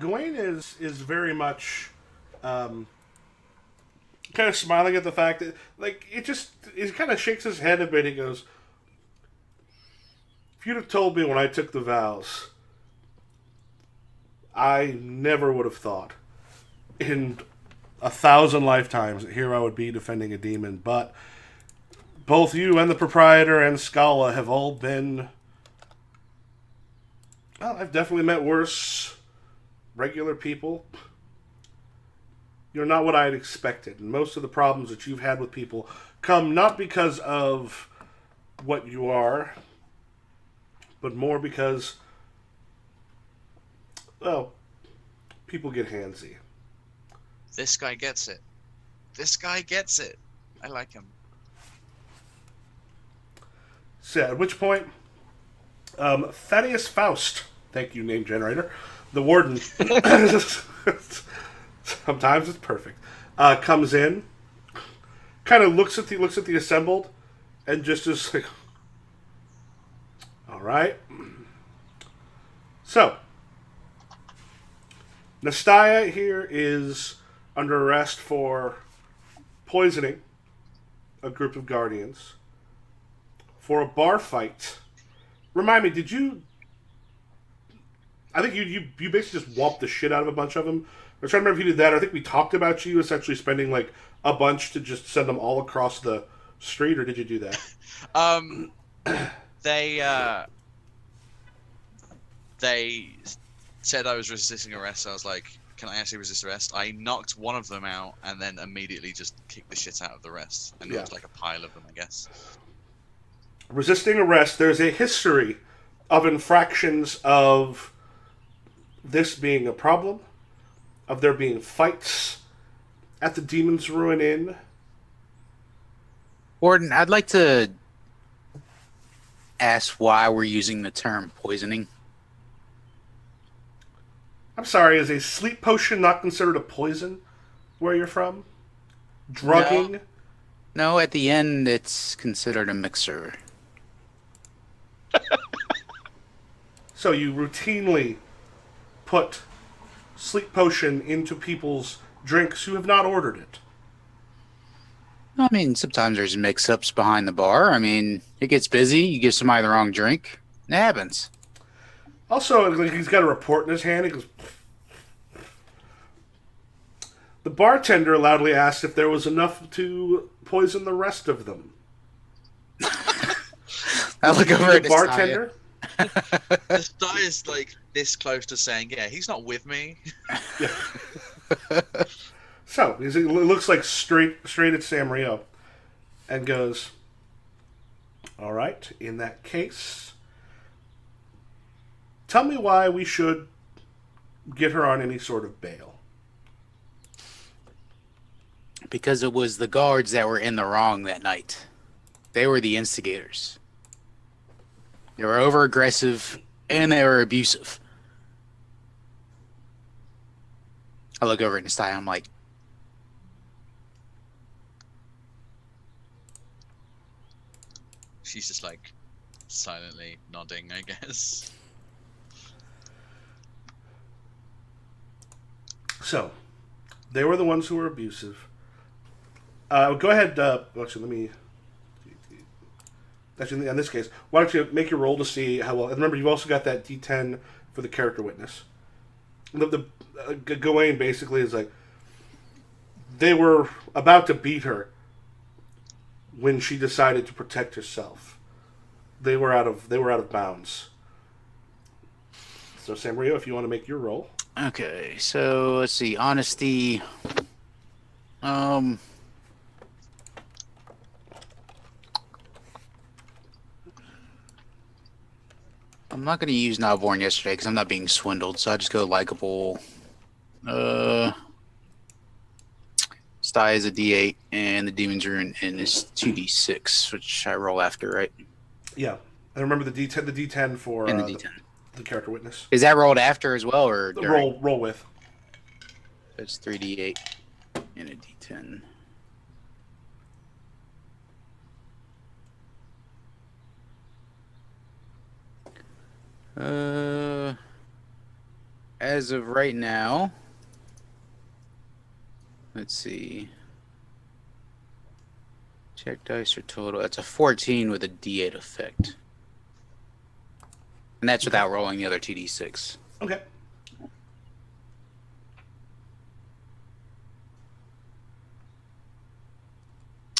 Gawain is very much kind of smiling at the fact that like it kind of shakes his head a bit. He goes, "If you'd have told me when I took the vows, I never would have thought in 1,000 lifetimes that here I would be defending a demon. But both you and the proprietor and Scala have all been. Well, I've definitely met worse regular people. You're not what I had expected. And most of the problems that you've had with people come not because of what you are, but more because, well, people get handsy. This guy gets it. This guy gets it. I like him. So, at which point, Thaddeus Faust, thank you, name generator, the warden, sometimes it's perfect, comes in, kind of looks at the assembled, and just is like, all right. So, Nystaya here is under arrest for poisoning a group of guardians for a bar fight. Remind me, did you? I think you basically just whopped the shit out of a bunch of them. I'm trying to remember if you did that. I think we talked about you essentially spending like a bunch to just send them all across the street, or did you do that? They said I was resisting arrest. So I was like, "Can I actually resist arrest?" I knocked one of them out, and then immediately just kicked the shit out of the rest. And it was like a pile of them, I guess. Resisting arrest. There's a history of infractions of this being a problem, of there being fights at the Demon's Ruin Inn. Warden, I'd like to ask why we're using the term poisoning. I'm sorry, is a sleep potion not considered a poison where you're from? Drugging? No, at the end it's considered a mixer. So you routinely put sleep potion into people's drinks who have not ordered it. I mean, sometimes there's mix-ups behind the bar. I mean, it gets busy. You give somebody the wrong drink. It happens. Also, like, he's got a report in his hand. He goes. The bartender loudly asked if there was enough to poison the rest of them. I look over at the bartender. This guy is like this close to saying, "Yeah, he's not with me." Yeah. So he looks like straight at Samrio, and goes, "All right. In that case, tell me why we should get her on any sort of bail." Because it was the guards that were in the wrong that night. They were the instigators. They were over-aggressive, and they were abusive. I look over at Nystaya, I'm like, She's just like silently nodding, I guess. So, they were the ones who were abusive. Go ahead. Actually, let me. Actually, in this case, why don't you make your roll to see how well? And remember, you've also got that D10 for the character witness. The Gawain basically is like they were about to beat her when she decided to protect herself. They were out of bounds. So, Samrio, if you want to make your roll. okay, so let's see, honesty. I'm not going to use Not Born Yesterday because I'm not being swindled, so I just go likable. Sty is a D8, and the Demon's Ruin is 2D6, which I roll after, right? Yeah, and remember the D10 for And the D10. the character witness. Is that rolled after as well, or during? Roll with. It's 3D8 and a D10. As of right now, let's see. Check dice or total. That's a 14 with a D8 effect. And that's without rolling the other 2d6. Okay.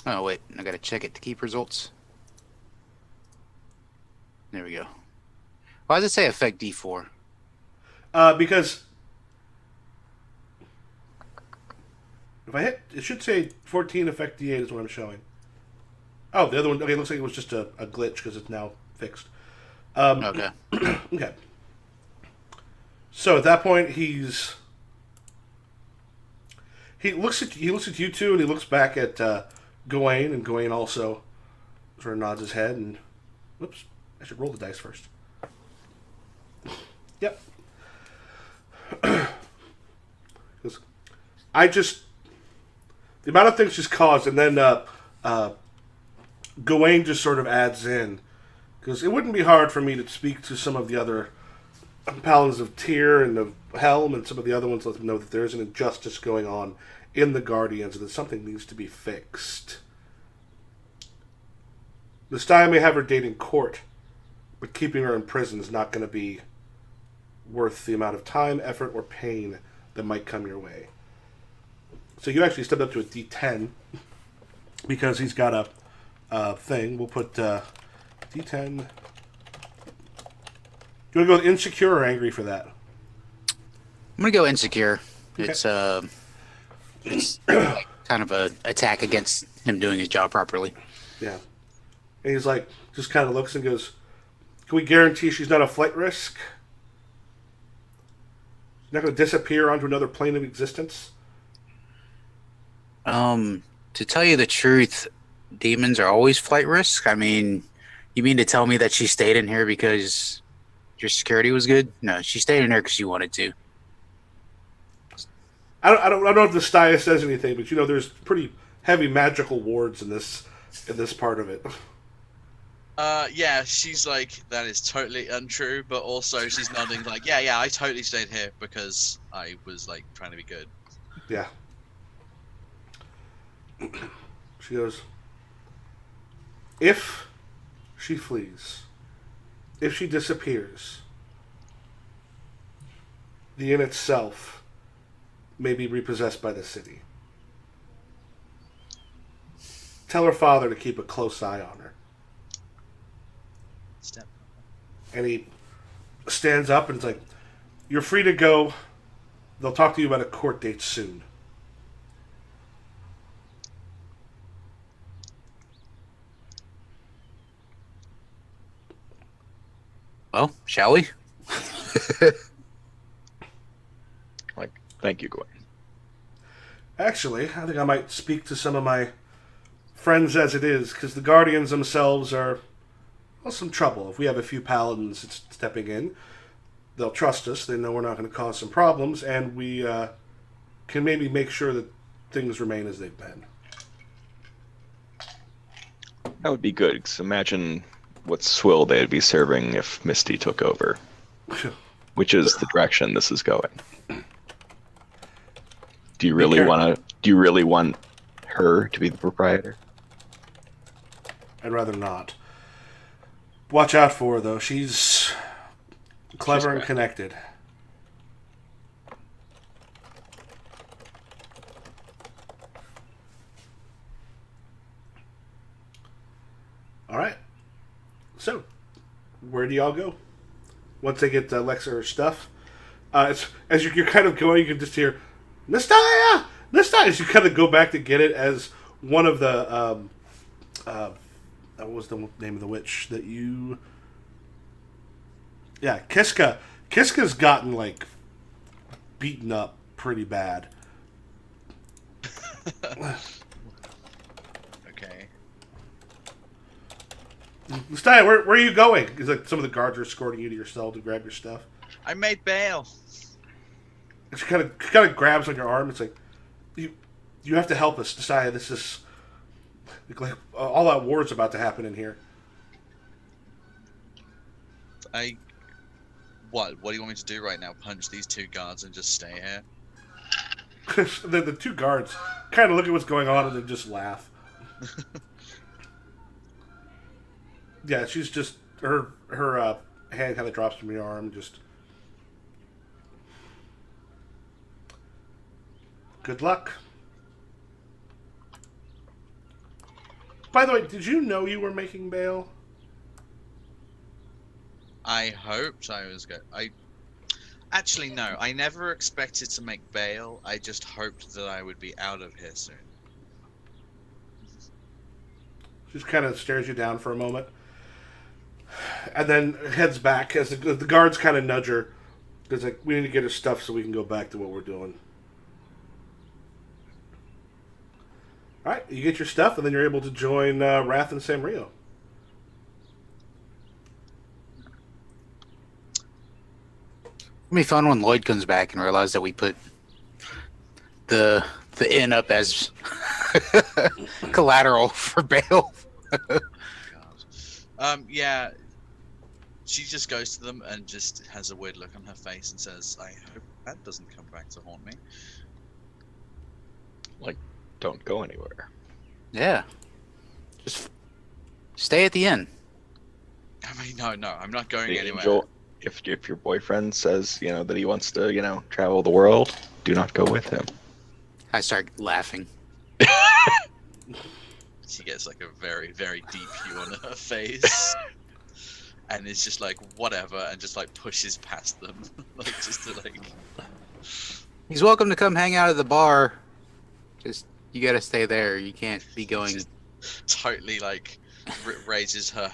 Oh, wait. I gotta check it to keep results. There we go. Why does it say effect D4? Because if I hit, it should say 14 effect D8 is what I'm showing. Oh, the other one. Okay, it looks like it was just a glitch because it's now fixed. Okay. Okay. So at that point, he looks at you two, and he looks back at Gawain, and Gawain also sort of nods his head. And whoops, I should roll the dice first. Yep. Because the amount of things she's caused, and then Gawain just sort of adds in, because it wouldn't be hard for me to speak to some of the other paladins of Tyr and of Helm and some of the other ones, let them know that there is an injustice going on in the Guardians and that something needs to be fixed. Nystaya may have her date in court, but keeping her in prison is not going to be worth the amount of time, effort, or pain that might come your way. So you actually stepped up to a D10 because he's got a thing. We'll put D10. Do you want to go insecure or angry for that? I'm gonna go insecure. Okay. It's like kind of a attack against him doing his job properly. Yeah. And he's like, just kind of looks and goes, can we guarantee she's not a flight risk? She's not going to disappear onto another plane of existence? To tell you the truth, demons are always flight risk. I mean, you mean to tell me that she stayed in here because your security was good? No, she stayed in here because she wanted to. I don't know if the Nystaya says anything, but there's pretty heavy magical wards in this part of it. Yeah, she's like, that is totally untrue, but also she's nodding like, yeah, I totally stayed here because I was like trying to be good. Yeah. She goes, if she flees, if she disappears, the inn itself may be repossessed by the city. Tell her father to keep a close eye on her. Step. And he stands up and it's like, you're free to go. They'll talk to you about a court date soon. Well, shall we? Thank you, Gwen. Actually, I think I might speak to some of my friends as it is, because the Guardians themselves are, well, some trouble. If we have a few paladins stepping in, they'll trust us. They know we're not going to cause some problems, and we can maybe make sure that things remain as they've been. That would be good, because imagine what swill they'd be serving if Misty took over, which is the direction this is going. Do you really want her to be the proprietor? I'd rather not. Watch out for her, though. She's clever and connected. All right. So, where do y'all go? Once they get Lexa her stuff, as you're kind of going, you can just hear, Nystaya! Nystaya! As you kind of go back to get it as one of the, what was the name of the witch that you... Yeah, Kiska. Kiska's gotten, like, beaten up pretty bad. Okay. Nystaya, where are you going? Is like some of the guards are escorting you to your cell to grab your stuff. I made bail. She kind of grabs on your arm. It's like, you have to help us, Nystaya. This is like all out war's about to happen in here. What do you want me to do right now? Punch these two guards and just stay here? The two guards kind of look at what's going on and then just laugh. Yeah, she's just her hand kind of drops from your arm. Just good luck. By the way, did you know you were making bail? I hoped I was good. Actually, no. I never expected to make bail. I just hoped that I would be out of here soon. She just kind of stares you down for a moment. And then heads back as the guards kind of nudge her. Because like, we need to get her stuff so we can go back to what we're doing. Alright, you get your stuff and then you're able to join Rath and Samrio. It'll be fun when Lloyd comes back and realizes that we put the inn up as collateral for bail. Yeah. She just goes to them and just has a weird look on her face and says, I hope that doesn't come back to haunt me. Like, don't go anywhere. Yeah. Just stay at the inn. I mean, no, I'm not going The anywhere. angel, if your boyfriend says, that he wants to, travel the world, do not go with him. I start laughing. She gets like a very, very deep hue on her face. And it's just like, whatever, and just like pushes past them. Like, just to like... He's welcome to come hang out at the bar. Just, you gotta stay there. You can't be going... Just totally like raises her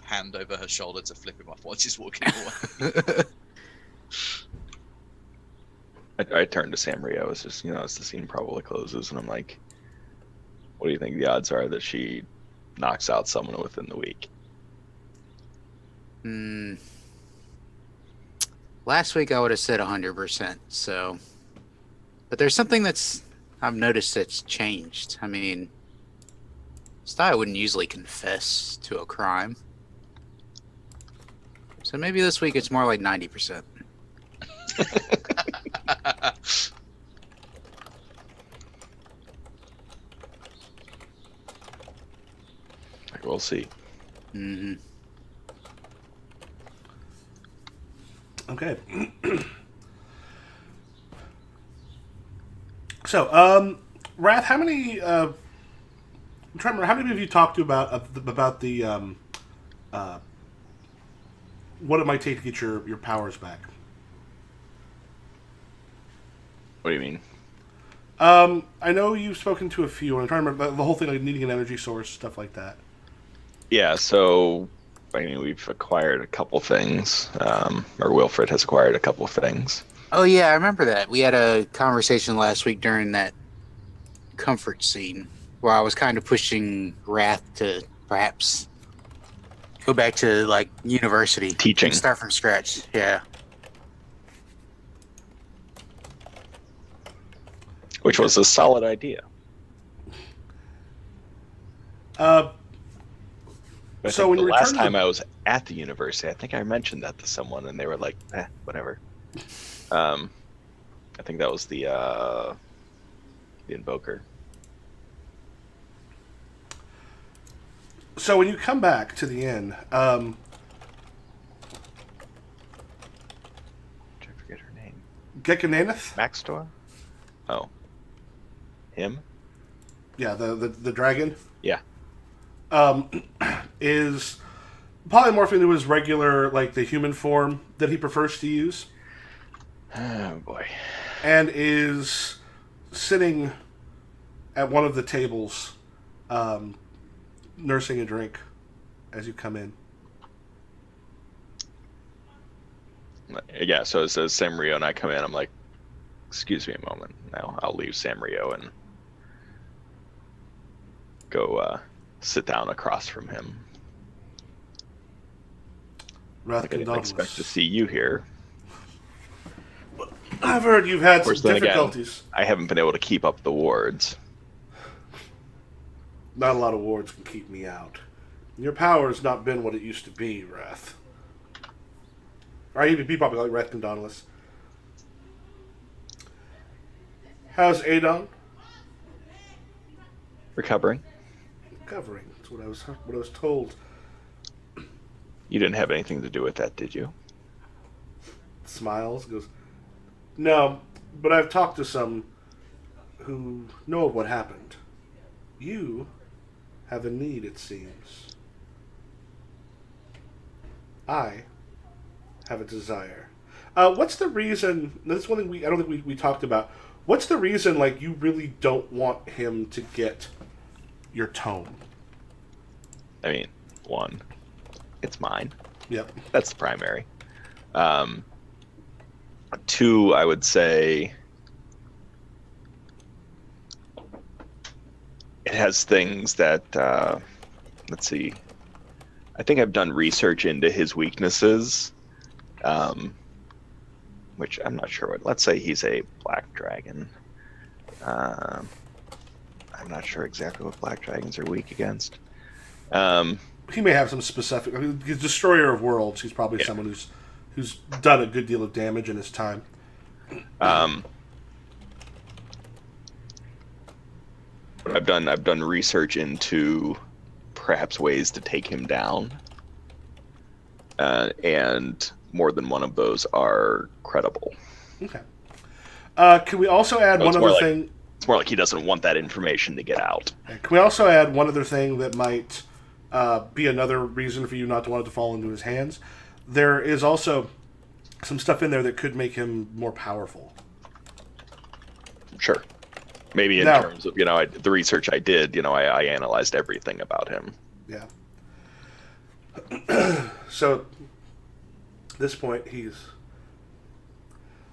hand over her shoulder to flip him off while she's walking away. I turn to Samrio as just, as the scene probably closes, and I'm like, what do you think the odds are that she knocks out someone within the week? Last week I would have said 100%, so... But there's something I've noticed that's changed. I mean, Nystaya wouldn't usually confess to a crime. So maybe this week it's more like 90%. We'll see. Mm-hmm. Okay. So, Rath, how many? I'm trying to remember, how many of you talked to about the what it might take to get your powers back? What do you mean? I know you've spoken to a few, and I'm trying to remember the whole thing, like needing an energy source, stuff like that. Yeah, so we've acquired a couple things, or Wilfred has acquired a couple things. Oh yeah, I remember that. We had a conversation last week during that comfort scene where I was kind of pushing Rath to perhaps go back to like university, Teaching. and start from scratch. Yeah. Which was a solid idea. I So think when the you last return to time I was at the university, I think I mentioned that to someone, and they were like, whatever. I think that was the Invoker. So when you come back to the inn, I forget her name. Gekananeth? Maxtor? Oh. Him? Yeah, the dragon. Yeah. Is polymorphing into his regular, like the human form that he prefers to use, Oh, boy. and is sitting at one of the tables, nursing a drink as you come in. Yeah, so it says Samrio, and I come in, I'm like, excuse me a moment. Now I'll leave Samrio and go sit down across from him. Rath I didn't expect to see you here. I've heard you've had Of course, some then again, difficulties. I haven't been able to keep up the wards. Not a lot of wards can keep me out. Your power has not been what it used to be, Rath. Or he'd be probably like Rath and Dauntless. How's Adon? Recovering. Recovering. That's what I was told. You didn't have anything to do with that, did you? Smiles, goes, no, but I've talked to some who know what happened. You have a need, it seems. I have a desire. What's the reason? That's one thing I don't think we talked about. What's the reason? Like, you really don't want him to get your tome? I mean, one, it's mine. Yep. That's the primary. Two, I would say it has things that, let's see. I think I've done research into his weaknesses, which I'm not sure what. Let's say he's a black dragon. I'm not sure exactly what black dragons are weak against. He may have some specific. I mean, he's Destroyer of Worlds. He's probably someone who's done a good deal of damage in his time. I've done research into perhaps ways to take him down, and more than one of those are credible. Okay. Can we also add one other thing? It's more like he doesn't want that information to get out. Can we also add one other thing that might be another reason for you not to want it to fall into his hands? There is also some stuff in there that could make him more powerful. Sure. Maybe in terms of, the research I did, I analyzed everything about him. Yeah. So, at this point,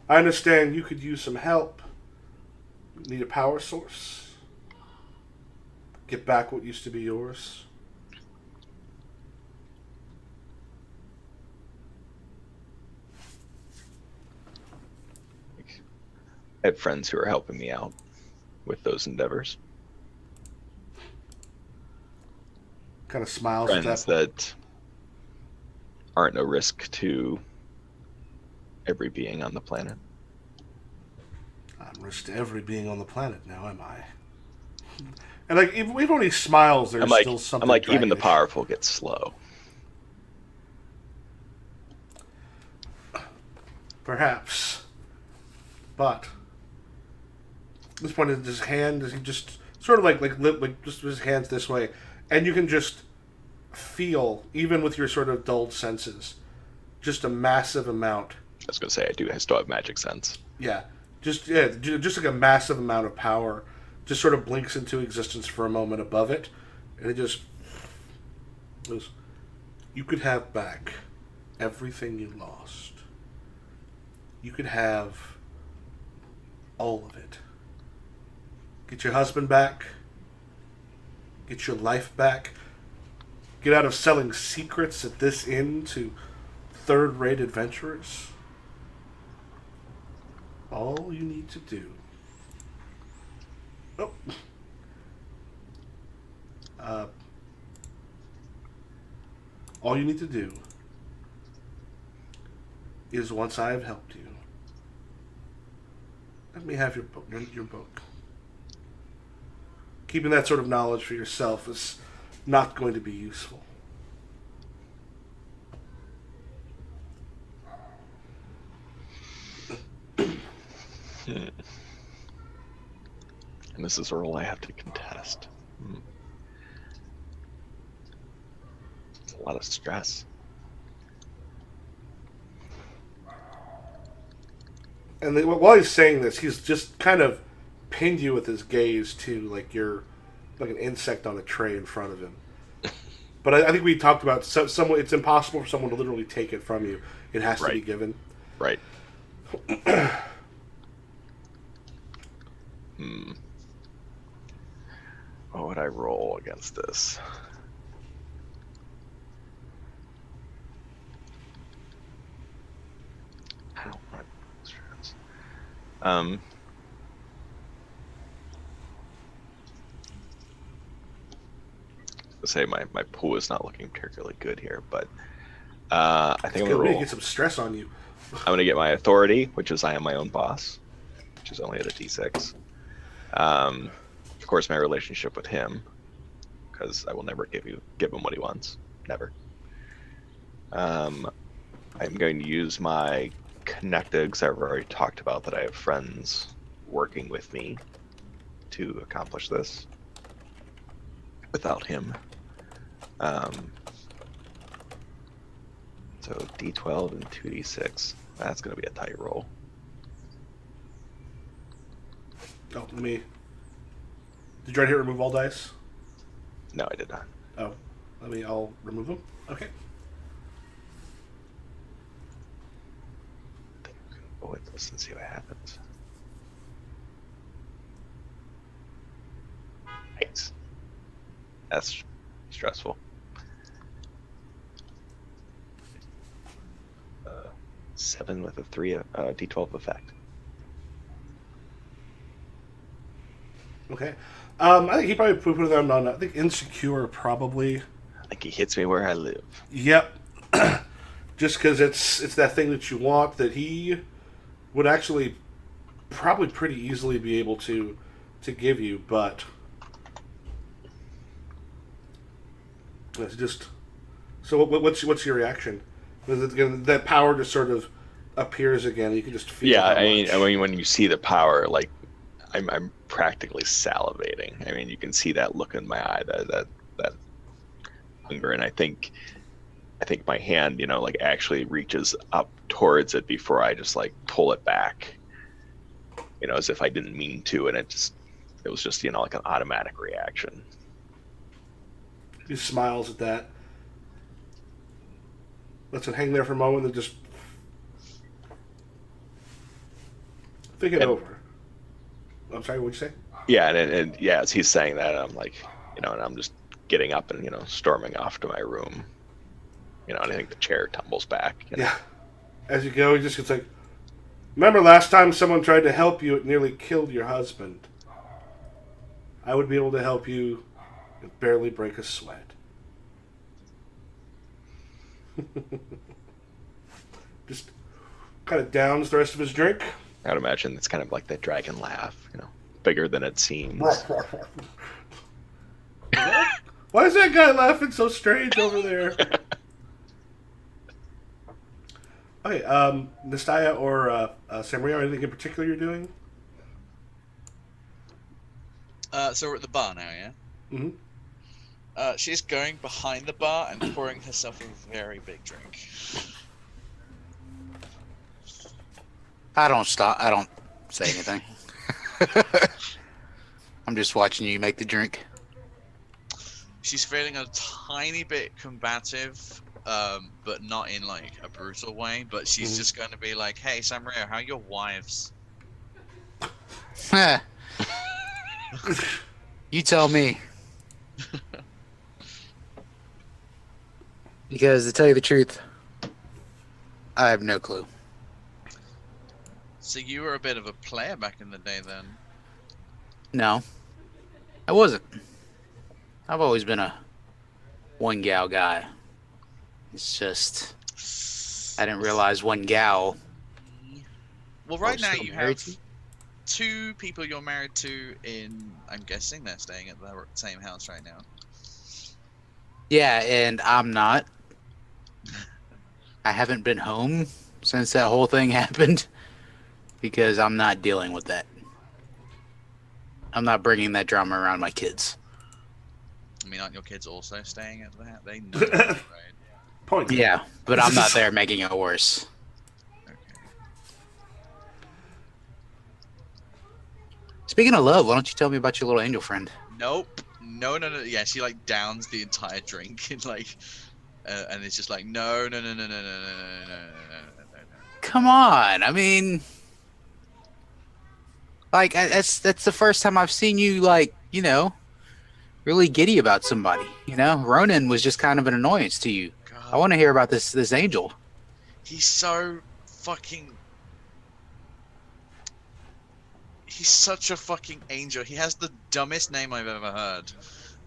I understand you could use some help. Need a power source. Get back what used to be yours. I have friends who are helping me out with those endeavors. Kind of smiles Friends at that. that aren't no risk to every being on the planet. I'm risk to every being on the planet now, am I? And like, even when he smiles, there's still something. I'm like, even the dragonish. powerful get slow. Perhaps, but at this point, his hand is he just sort of like just his hands this way, and you can just feel, even with your sort of dulled senses, just a massive amount. I was gonna say I still have magic sense. Yeah, just like a massive amount of power, just sort of blinks into existence for a moment above it, and it just goes. You could have back everything you lost. You could have all of it. Get your husband back. Get your life back. Get out of selling secrets at this inn to third-rate adventurers. All you need to do. Oh. All you need to do is, once I have helped you, let me have your book. Keeping that sort of knowledge for yourself is not going to be useful. And this is a role I have to contest. It's a lot of stress. And while he's saying this, he's just kind of pinned you with his gaze too, like you're like an insect on a tray in front of him. But I think we talked about someone. It's impossible for someone to literally take it from you. It has to be given. Right. What would I roll against this? I don't want stress. Say my pool is not looking particularly good here, but I think I'm Good gonna way to roll. get some stress on you. I'm gonna get my authority, which is I am my own boss, which is only at a D6. Of course, my relationship with him, because I will never give him what he wants, never. I'm going to use my connected, because I've already talked about that I have friends working with me to accomplish this without him. So D12 and 2D6. That's going to be a tight roll. Oh, let me. Did you already hit remove all dice? No, I did not. Oh, I'll remove them. Okay. Go with this and see what happens. Nice. That's stressful. 7 with a 3 D12 effect. Okay. I think he probably put them on. I think insecure probably. I think he hits me where I live. Yep. Just because it's that thing that you want that he would actually probably pretty easily be able to give you, but it's just. So what's your reaction? That power just sort of appears again. You can just feel. Yeah, how much. I mean, when you see the power, like I'm practically salivating. I mean, you can see that look in my eye, that hunger, and I think my hand, like actually reaches up towards it before I just like pull it back, as if I didn't mean to, and it was just like an automatic reaction. He smiles at that. Lets it hang there for a moment and just think it over. I'm sorry, what'd you say? Yeah, and yeah, as he's saying that, I'm like, and I'm just getting up and storming off to my room. And I think the chair tumbles back. Yeah. As you go, he just gets like, remember last time someone tried to help you, it nearly killed your husband. I would be able to help you and barely break a sweat. Just kind of downs the rest of his drink. I'd imagine it's kind of like that dragon laugh, bigger than it seems. Why is that guy laughing so strange over there? Okay, Nystaya or Samrio, anything in particular you're doing? So we're at the bar now, yeah? Mm-hmm. She's going behind the bar and pouring herself a very big drink. I don't say anything. I'm just watching you make the drink. She's feeling a tiny bit combative, but not in like a brutal way. But she's just going to be like, "Hey, Samrio, how are your wives?" You tell me. Because to tell you the truth, I have no clue. So you were a bit of a player back in the day, then? No, I wasn't. I've always been a one gal guy. It's just I didn't realize one gal. Well, right was now still you married have to. 2 people you're married to in. I'm guessing they're staying at the same house right now. Yeah, and I'm not. I haven't been home since that whole thing happened because I'm not dealing with that. I'm not bringing that drama around my kids. I mean, aren't your kids also staying at the house? They know, right? Point. Yeah, but I'm not there making it worse. Okay. Speaking of love, why don't you tell me about your little angel friend? Nope. No. Yeah, she like downs the entire drink and like, and it's just like no. Come on, I mean, like that's the first time I've seen you like really giddy about somebody. Ronan was just kind of an annoyance to you. I want to hear about this angel. He's so fucking. He's such a fucking angel. He has the dumbest name I've ever heard,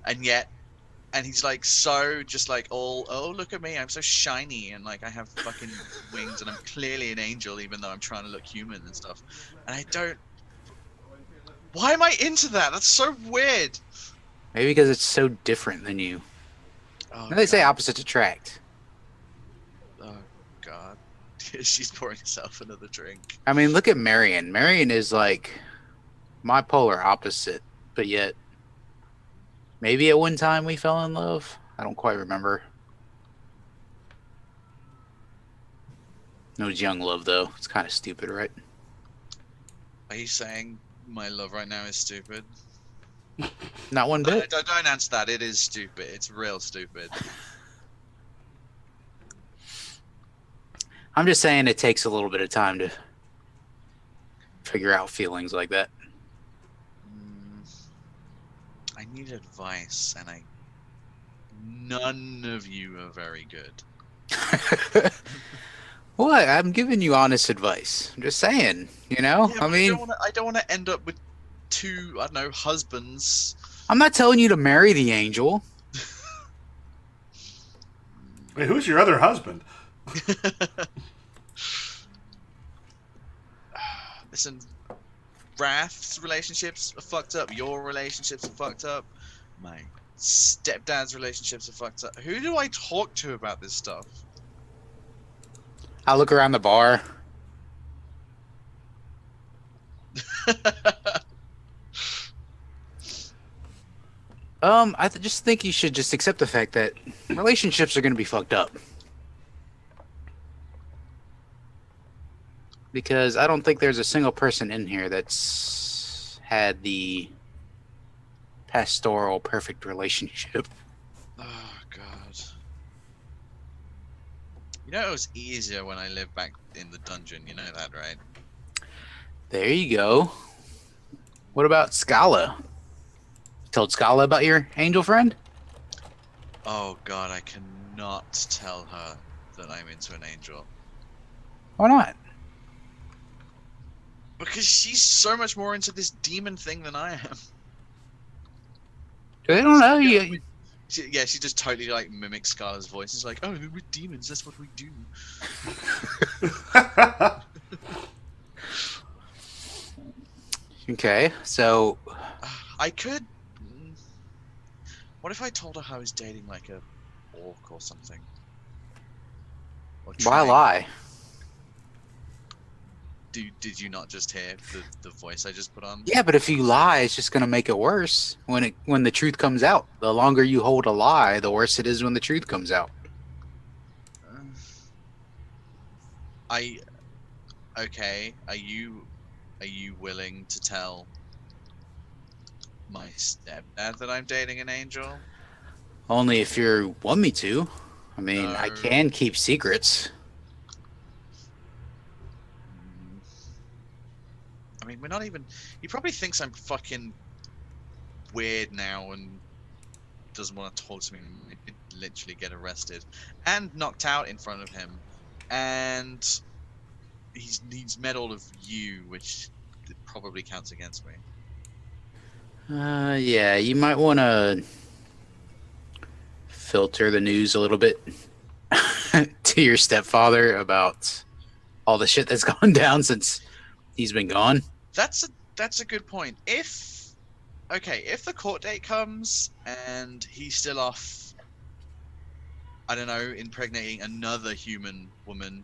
and yet And he's like so just like all, oh look at me, I'm so shiny and like I have fucking wings and I'm clearly an angel even though I'm trying to look human and stuff. And I don't. Why am I into that? That's so weird. Maybe because it's so different than you. Oh They say god. opposites attract. Oh god. She's pouring herself another drink. I mean, look at Marion. Marion is like my polar opposite, but yet maybe at one time we fell in love. I don't quite remember. It was young love, though. It's kind of stupid, right? Are you saying my love right now is stupid? Not one bit. Don't answer that. It is stupid. It's real stupid. I'm just saying it takes a little bit of time to figure out feelings like that. I need advice, and none of you are very good. What? I'm giving you honest advice. I'm just saying, you know? Yeah, I mean, I don't want to end up with two, I don't know, husbands. I'm not telling you to marry the angel. Wait, who's your other husband? Listen, Rath's relationships are fucked up. Your relationships are fucked up. My stepdad's relationships are fucked up. Who do I talk to about this stuff? I look around the bar. Just think you should just accept the fact that relationships are going to be fucked up. Because I don't think there's a single person in here that's had the pastoral perfect relationship. Oh god. You know it was easier when I lived back in the dungeon, you know that, right? There you go. What about Scala? You told Scala about your angel friend? Oh god, I cannot tell her that I'm into an angel. Why not? Because she's so much more into this demon thing than I am. They don't know you. She just totally like mimics Scarlet's voice. It's like, oh, we're demons. That's what we do. Okay, so I could. What if I told her I was dating like a orc or something? Or why trying- lie? Did you not just hear the voice I just put on? Yeah, but if you lie, it's just gonna make it worse when the truth comes out. The longer you hold a lie, the worse it is when the truth comes out. Okay. Are you willing to tell my stepdad that I'm dating an angel? Only if you want me to. I mean, I No. can keep secrets. I mean, we're not even. He probably thinks I'm fucking weird now and doesn't want to talk to me. I could literally get arrested and knocked out in front of him, and he's met all of you, which probably counts against me. Yeah, you might want to filter the news a little bit to your stepfather about all the shit that's gone down since he's been gone. That's a good point. If the court date comes and he's still off, I don't know, impregnating another human woman,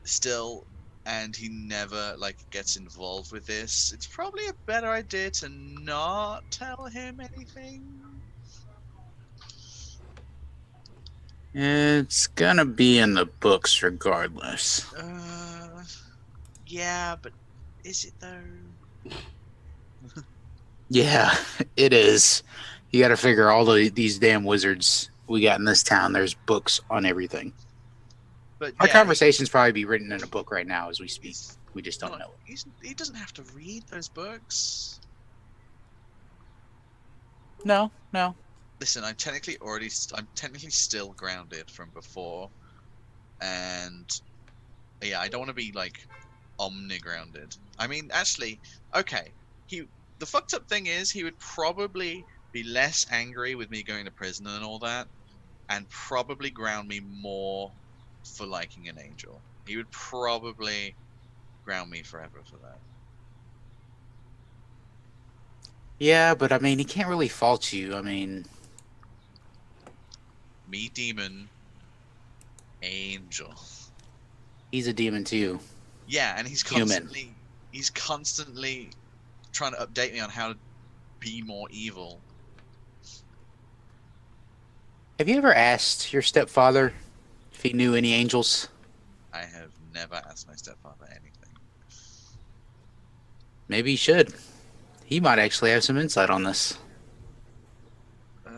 still, and he never like gets involved with this, it's probably a better idea to not tell him anything. It's gonna be in the books regardless. Yeah, but is it though? Yeah, it is. You gotta figure all these damn wizards we got in this town, there's books on everything. But Our yeah, conversations probably be written in a book right now as we speak. We just don't know it. he doesn't have to read those books. No. Listen, I'm technically still grounded from before, and yeah, I don't want to be like omni-grounded. I mean, actually, okay, the fucked up thing is, he would probably be less angry with me going to prison and all that, and probably ground me more for liking an angel. He would probably ground me forever for that. Yeah, but I mean, he can't really fault you. I mean, Me, demon, angel. he's a demon too. Yeah, and Human. he's constantly trying to update me on how to be more evil. Have you ever asked your stepfather if he knew any angels? I have never asked my stepfather anything. Maybe you should. He might actually have some insight on this. Uh,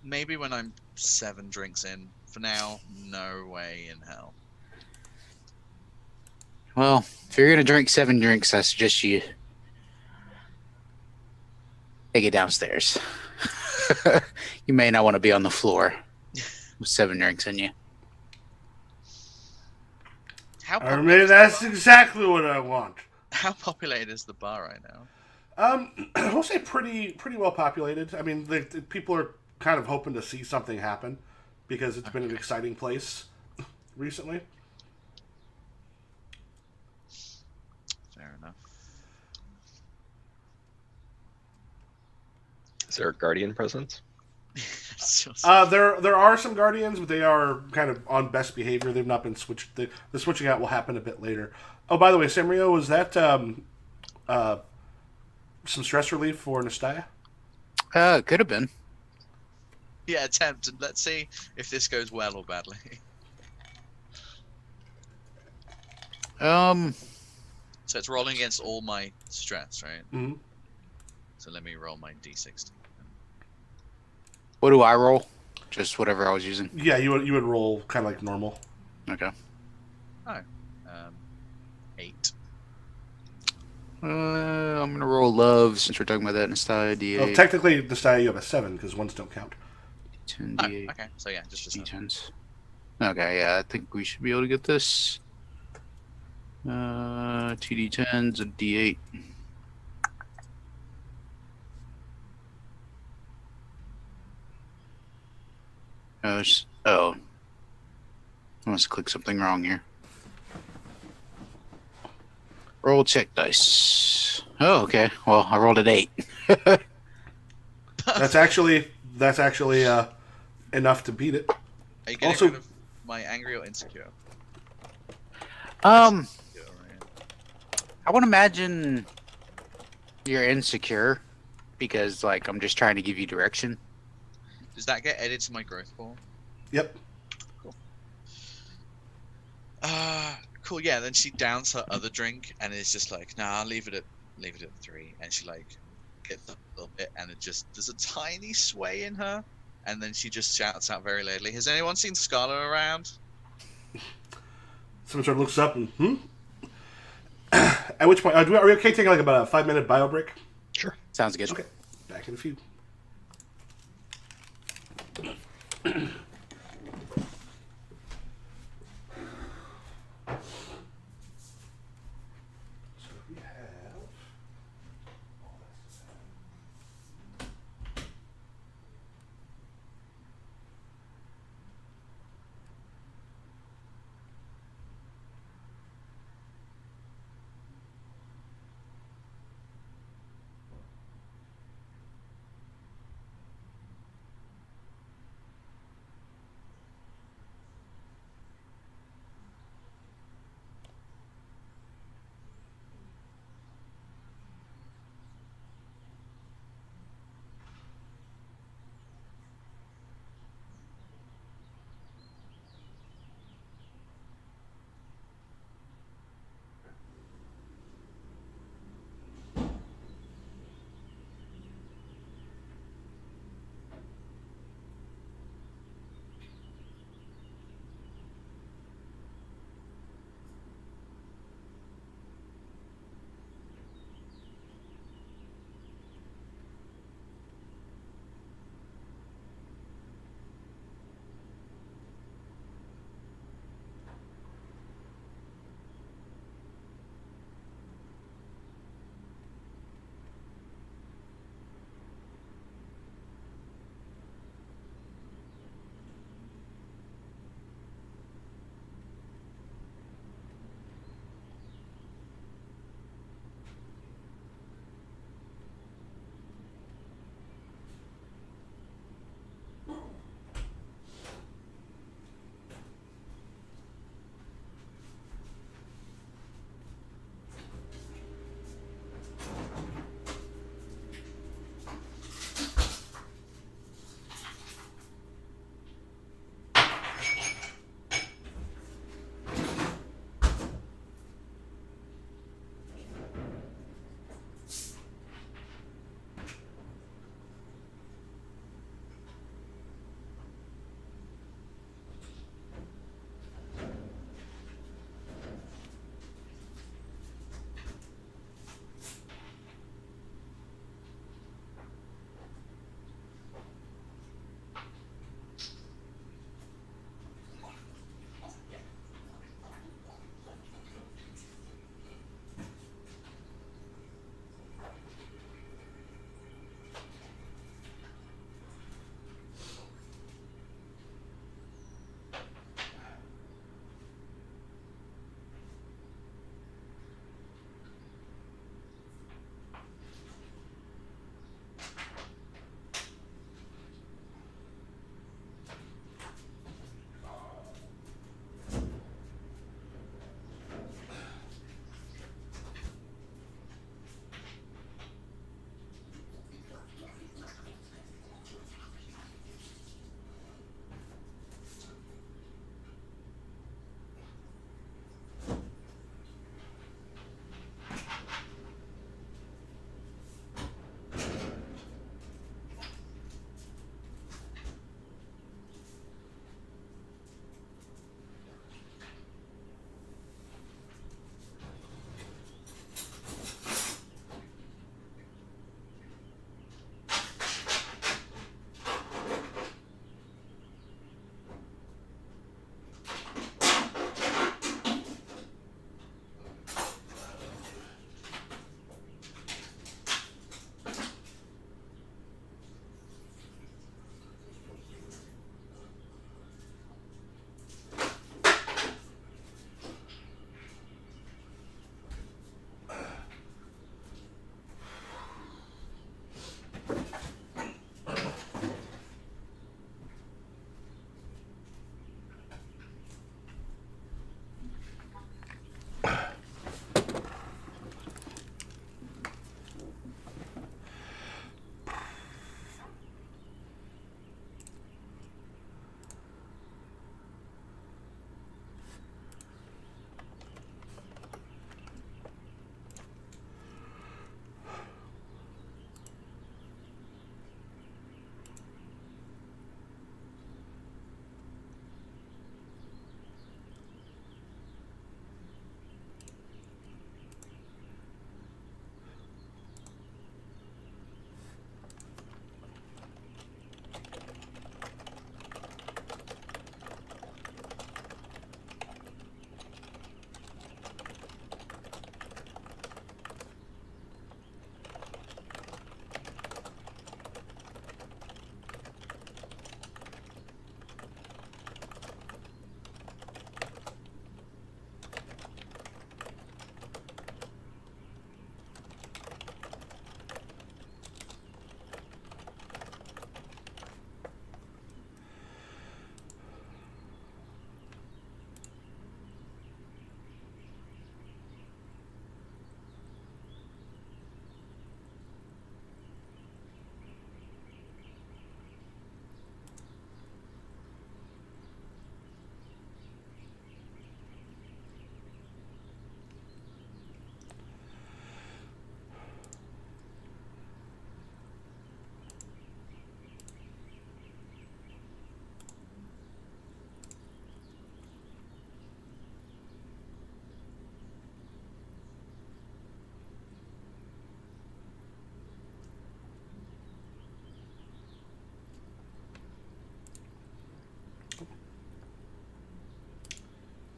maybe when I'm 7 drinks in. For now, no way in hell. Well, if you're gonna drink 7 drinks, I suggest you take it downstairs. You may not want to be on the floor with 7 drinks in you. How I mean, that's exactly what I want. How populated is the bar right now? I'll say pretty well populated. I mean, the people are kind of hoping to see something happen because it's been an exciting place recently. Fair enough. Is there a guardian presence? It's just- There are some guardians, but they are kind of on best behavior. They've not been switched. The switching out will happen a bit later. Oh, by the way, Samrio, was that some stress relief for Nystaya? Could have been. yeah, attempt. And let's see if this goes well or badly. So it's rolling against all my stress, right? Mm-hmm. So let me roll my d60. What do I roll? Just whatever I was using. Yeah, you would roll kind of like normal. Okay. 8. I'm gonna roll love since we're talking about that in style. D8. Well, technically, Nystaya, you have a 7 because ones don't count. 10 Oh, D8. okay. So yeah, just a 7. D10s. Okay, yeah, I think we should be able to get this. 2 D10s, a D8. Oh, I must click something wrong here. Roll check dice. Oh, okay. Well, I rolled an 8. That's actually enough to beat it. Are you getting Also- rid of my angry or insecure? Um, Yeah, right. I would imagine you're insecure because, like, I'm just trying to give you direction. Does that get added to my growth ball? Yep. Cool. Yeah. Then she downs her other drink and is just like, "Nah, I'll leave it at 3." And she like gets up a little bit, and it just there's a tiny sway in her, and then she just shouts out very loudly, "Has anyone seen Scarlet around?" Someone sort of looks up and At which point, are we okay taking like about a 5-minute bio break? Sure. Sounds good. Okay. Back in a few. So we have.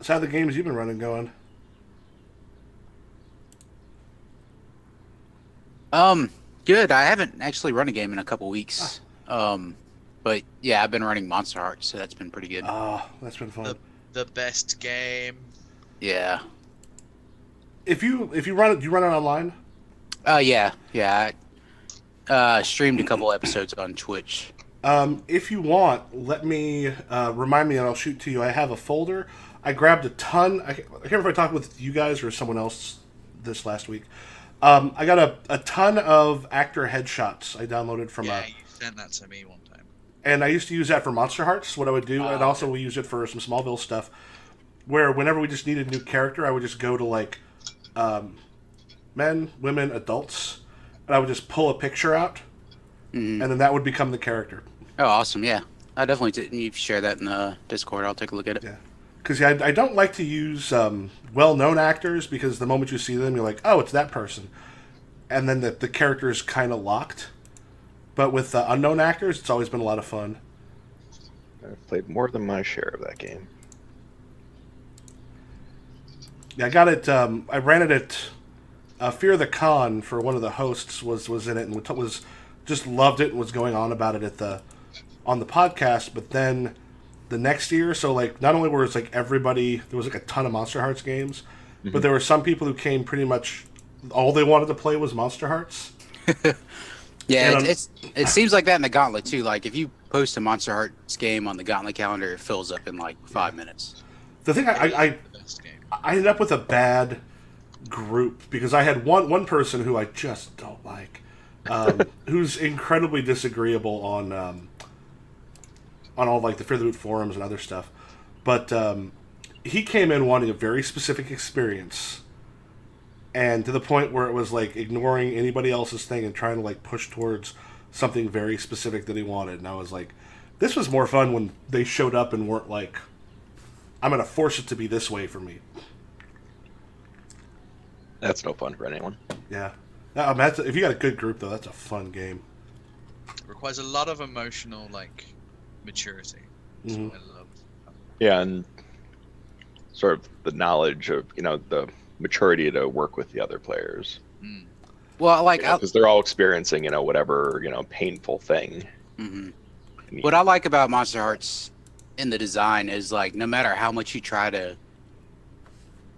So how the games you've been running going? Good. I haven't actually run a game in a couple weeks. But yeah, I've been running Monster Heart, so that's been pretty good. Oh, that's been fun. The best game. Yeah. If you run it, do you run it online? Yeah. I streamed a couple episodes on Twitch. If you want, let me remind me and I'll shoot to you. I have a folder. I grabbed a ton. I can't remember if I talked with you guys or someone else this last week. I got a ton of actor headshots I downloaded from Yeah, you sent that to me one time. and I used to use that for Monster Hearts, what I would do, and also we use it for some Smallville stuff, where whenever we just needed a new character, I would just go to, like, men, women, adults, and I would just pull a picture out, and then that would become the character. Oh, awesome! Yeah, I definitely did. You share that in the Discord. I'll take a look at it. Yeah. Because I don't like to use well-known actors, because the moment you see them, you're like, oh, it's that person. And then the character is kind of locked. But with unknown actors, it's always been a lot of fun. I've played more than my share of that game. Yeah, I got it. I ran it at Fear the Con for one of the hosts was in it and was just loved it and was going on about it on the podcast. But then the next year, so like not only was like everybody, there was like a ton of Monster Hearts games, but there were some people who came pretty much all they wanted to play was Monster Hearts. Yeah, it seems like that in the Gauntlet too. Like if you post a Monster Hearts game on the Gauntlet calendar, it fills up in like 5 minutes. The thing I ended up with a bad group because I had one person who I just don't like, who's incredibly disagreeable on all like the Fear the Boot forums and other stuff, but he came in wanting a very specific experience, and to the point where it was like ignoring anybody else's thing and trying to like push towards something very specific that he wanted. And I was like, this was more fun when they showed up and weren't like, I'm going to force it to be this way for me. That's no fun for anyone. Yeah. If you got a good group, though, that's a fun game. It requires a lot of emotional, like, maturity. That's what I love. Yeah, and sort of the knowledge of, the maturity to work with the other players. Well, like because they're all experiencing, whatever, painful thing. What I like about Monster Hearts in the design is like no matter how much you try to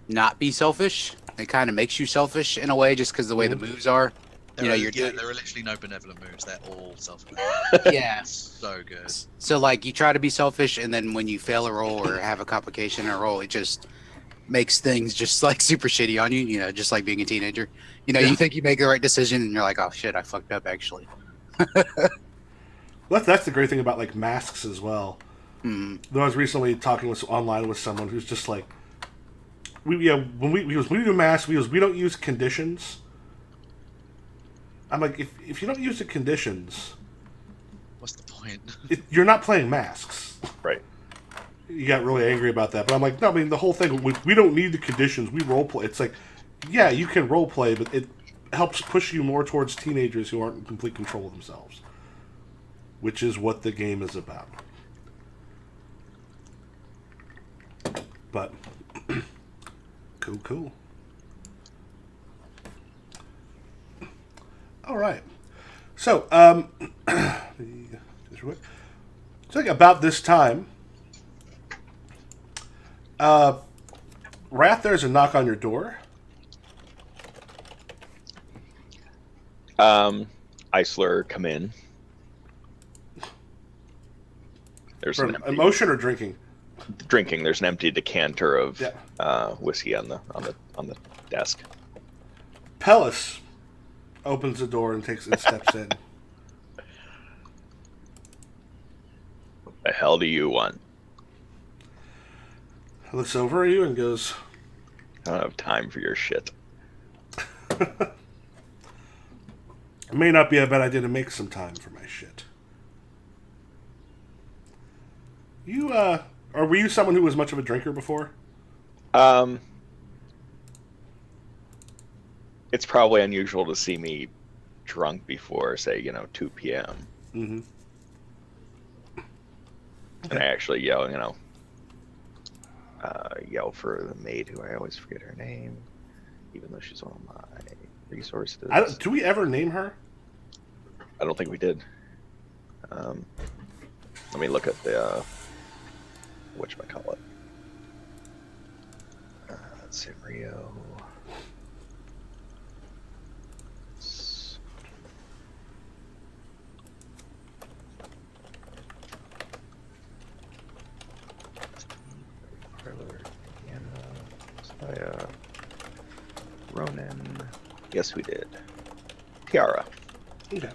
not be selfish, it kind of makes you selfish in a way just because the way the moves are. There are literally no benevolent moves. They're all selfish. Yeah. So good. So like you try to be selfish, and then when you fail a roll or have a complication in a roll, it just makes things just like super shitty on you. Just like being a teenager. You think you make the right decision, and you're like, oh shit, I fucked up actually. Well, that's the great thing about like masks as well. Though I was recently talking online with someone who's just like, when we do masks, we don't use conditions. I'm like, if you don't use the conditions, what's the point? You're not playing masks. Right. You got really angry about that, but I'm like, no, I mean the whole thing. We don't need the conditions. We role play. It's like, yeah, you can role play, but it helps push you more towards teenagers who aren't in complete control of themselves, which is what the game is about. But cool. All right. So, like about this time, Rath, there's a knock on your door. Eisler, come in. There's For an empty, emotion or drinking? drinking. There's an empty decanter of whiskey on the desk. Pellis opens the door and steps in. What the hell do you want? Looks over at you and goes, I don't have time for your shit. it may not be a bad idea to make some time for my shit. Or were you someone who was much of a drinker before? It's probably unusual to see me drunk before, say, 2 p.m. Mm-hmm. And I actually yell, yell for the maid, who I always forget her name, even though she's one of my resources. Do we ever name her? I don't think we did. Let me look at the whatchamacallit. Samrio. Nystaya. Ronan. Yes, we did. Tiara. Okay.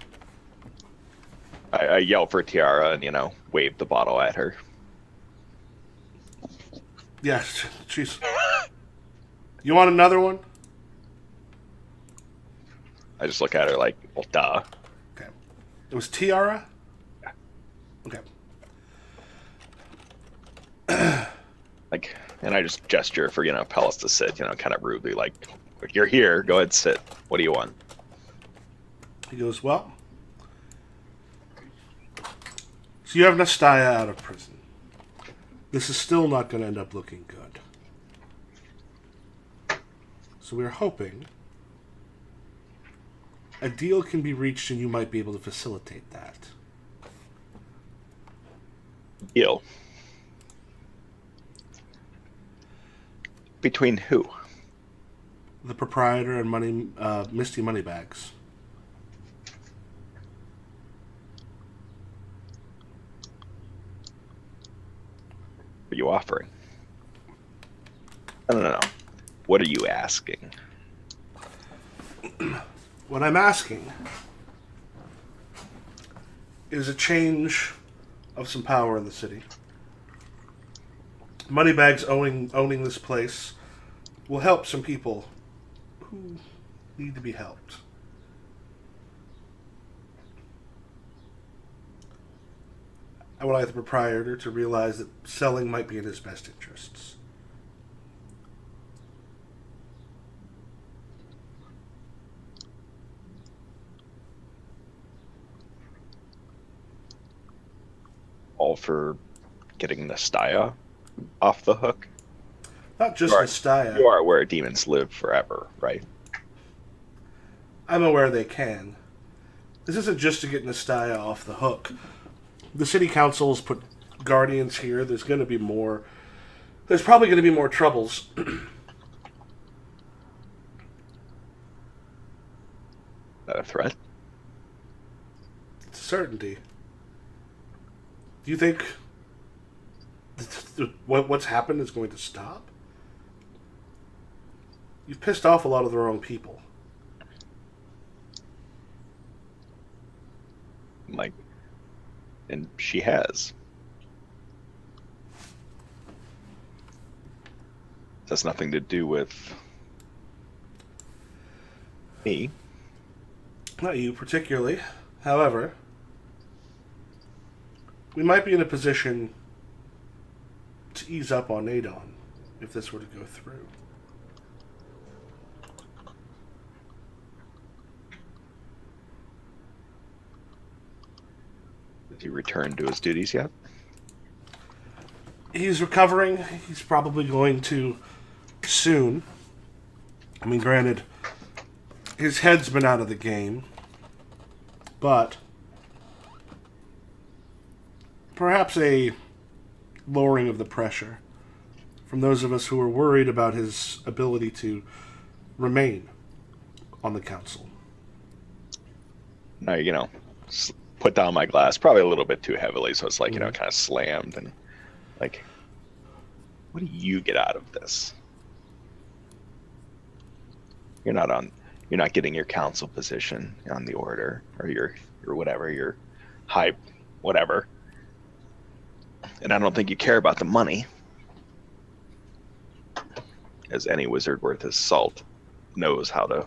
I yelled for Tiara and, waved the bottle at her. Yes, she's... You want another one? I just look at her like, well, duh. Okay. It was Tiara? Yeah. Okay. And I just gesture for, Pellis to sit, kind of rudely, like, you're here, go ahead, sit. What do you want? He goes, well... So you have Nystaya out of prison. This is still not going to end up looking good. So we're hoping a deal can be reached and you might be able to facilitate that. Deal. Between who? The proprietor and Misty Moneybags. What are you offering? No. What are you asking? What I'm asking is a change of some power in the city. Moneybags owning this place will help some people who need to be helped. I would like the proprietor to realize that selling might be in his best interests. All for getting Nystaya off the hook? Not just Nystaya. You are where demons live forever, right? I'm aware they can. This isn't just to get Nystaya off the hook. The city council's put guardians here. There's going to be more. There's probably going to be more troubles. That a threat? It's a certainty. Do you think what's happened is going to stop? You've pissed off a lot of the wrong people. And she has. It has nothing to do with me. Not you particularly. However, we might be in a position to ease up on Nadon if this were to go through. Has he returned to his duties yet? He's recovering. He's probably going to soon. I mean, granted, his head's been out of the game, but perhaps a lowering of the pressure from those of us who are worried about his ability to remain on the council. No, put down my glass probably a little bit too heavily, so it's like, kind of slammed, and like, what do you get out of this? You're not getting your council position on the order, or your whatever, your high whatever. And I don't think you care about the money, as any wizard worth his salt knows how to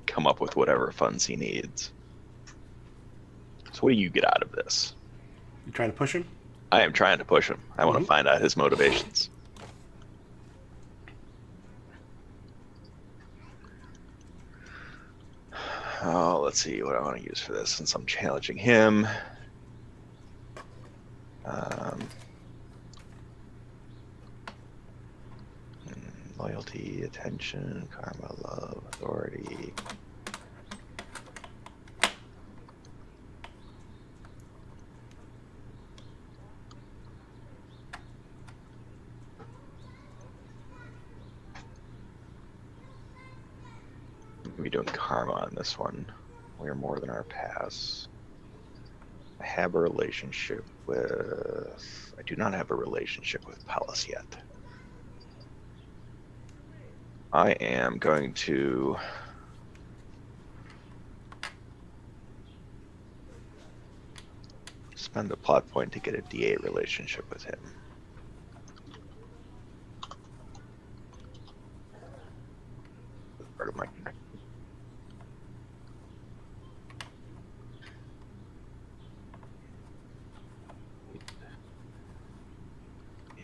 come up with whatever funds he needs. So what do you get out of this? You trying to push him? I am trying to push him. I want to find out his motivations. Oh, let's see what I want to use for this, since I'm challenging him. Loyalty, attention, karma, love, authority. We're doing karma on this one. We are more than our pass. I have a relationship with... I do not have a relationship with Palace yet. I am going to... spend a plot point to get a D8 relationship with him. Part of my...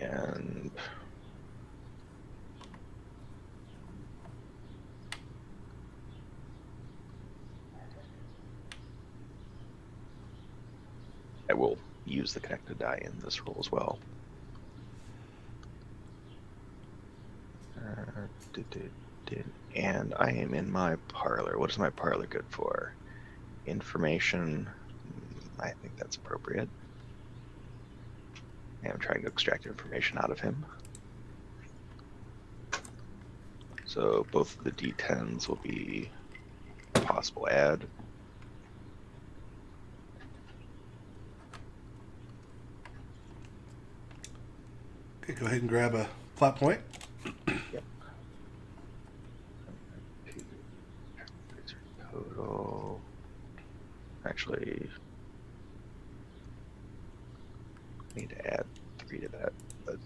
And I will use the connected die in this roll as well. And I am in my parlor. What is my parlor good for? Information. I think that's appropriate. I am trying to extract information out of him. So both of the D10s will be a possible add. Okay, go ahead and grab a plot point. Yep. Total. Actually, I need to add 3 to that, but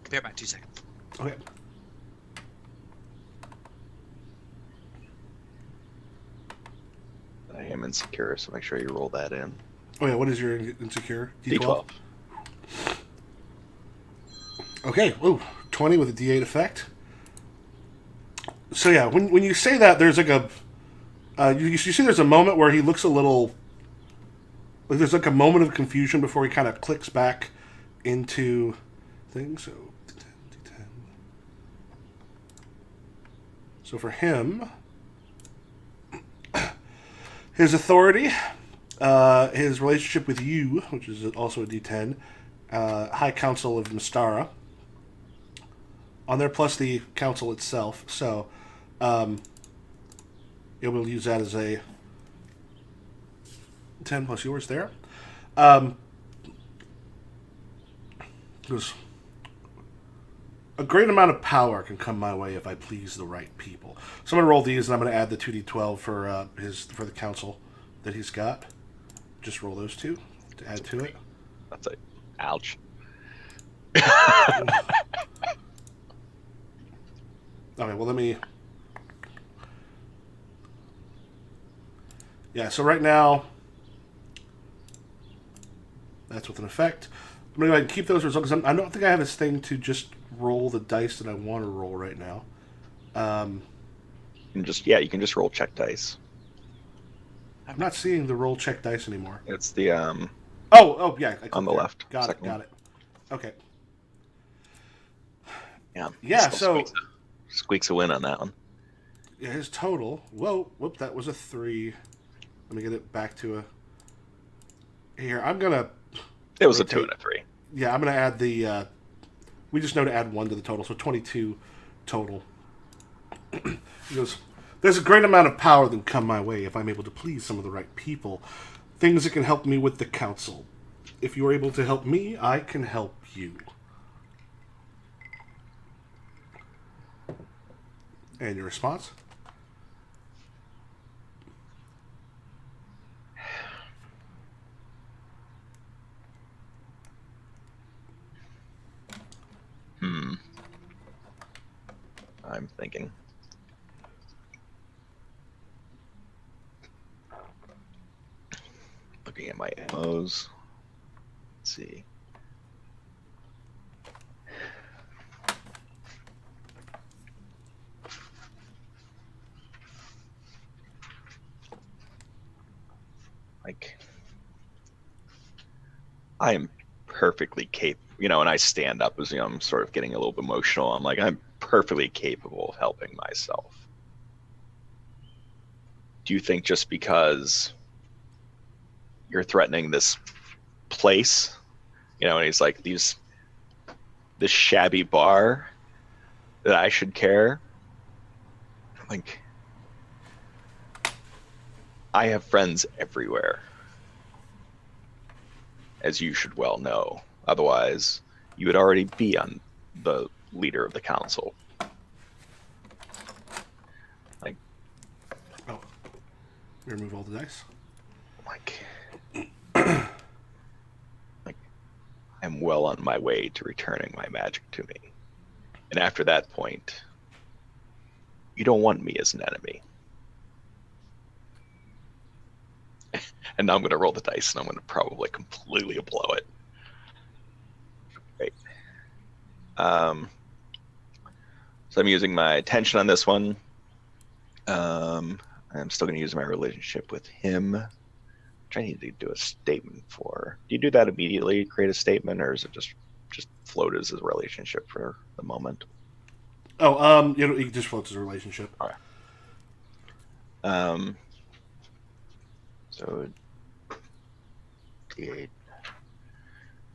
Be back 2 seconds. Okay. I am insecure, so make sure you roll that in. Oh yeah, what is your insecure? D12. Okay, ooh, 20 with a D8 effect. So yeah, when you say that, there's like a... you see there's a moment where he looks a little... Like there's like a moment of confusion before he kind of clicks back into things. So, D10. So for him, his authority, his relationship with you, which is also a D10, High Council of Nystaya, on there, plus the council itself. So we'll use that as a 10 plus yours there. There's a great amount of power can come my way if I please the right people. So I'm going to roll these, and I'm going to add the 2d12 for the council that he's got. Just roll those two to add to it. That's a ouch. Okay, well, let me... Yeah, so right now, that's with an effect. I'm going to go ahead and keep those results, because I don't think I have this thing to just roll the dice that I want to roll right now. You can just roll check dice. I'm not seeing the roll check dice anymore. It's the Oh, yeah. on the left. Got second it. Okay. Yeah. Yeah, Still so... Squeaks a win on that one. Yeah, his total... Whoop, that was a 3. Let me get it back to a... Here, I'm going to... It was a 2 and a 3. Yeah, I'm going to add the... we just know to add 1 to the total, so 22 total. He goes, there's a great amount of power that can come my way if I'm able to please some of the right people. Things that can help me with the council. If you are able to help me, I can help you. And your response? I'm thinking. Looking at my ammos. Let's see. Like, I am perfectly capable, and I stand up as, I'm sort of getting a little bit emotional. I'm like, I'm perfectly capable of helping myself. Do you think just because you're threatening this place, and he's like, this shabby bar, that I should care? Like, I have friends everywhere, as you should well know. Otherwise, you would already be on the leader of the council. Like, Oh, remove all the dice. like, I'm well on my way to returning my magic to me. And after that point, you don't want me as an enemy. And now I'm going to roll the dice, and I'm going to probably completely blow it. Great. So I'm using my attention on this one. I'm still going to use my relationship with him, which I need to do a statement for. Do you do that immediately, create a statement, or is it just float as a relationship for the moment? Oh, it just floats as a relationship. All right. So D8,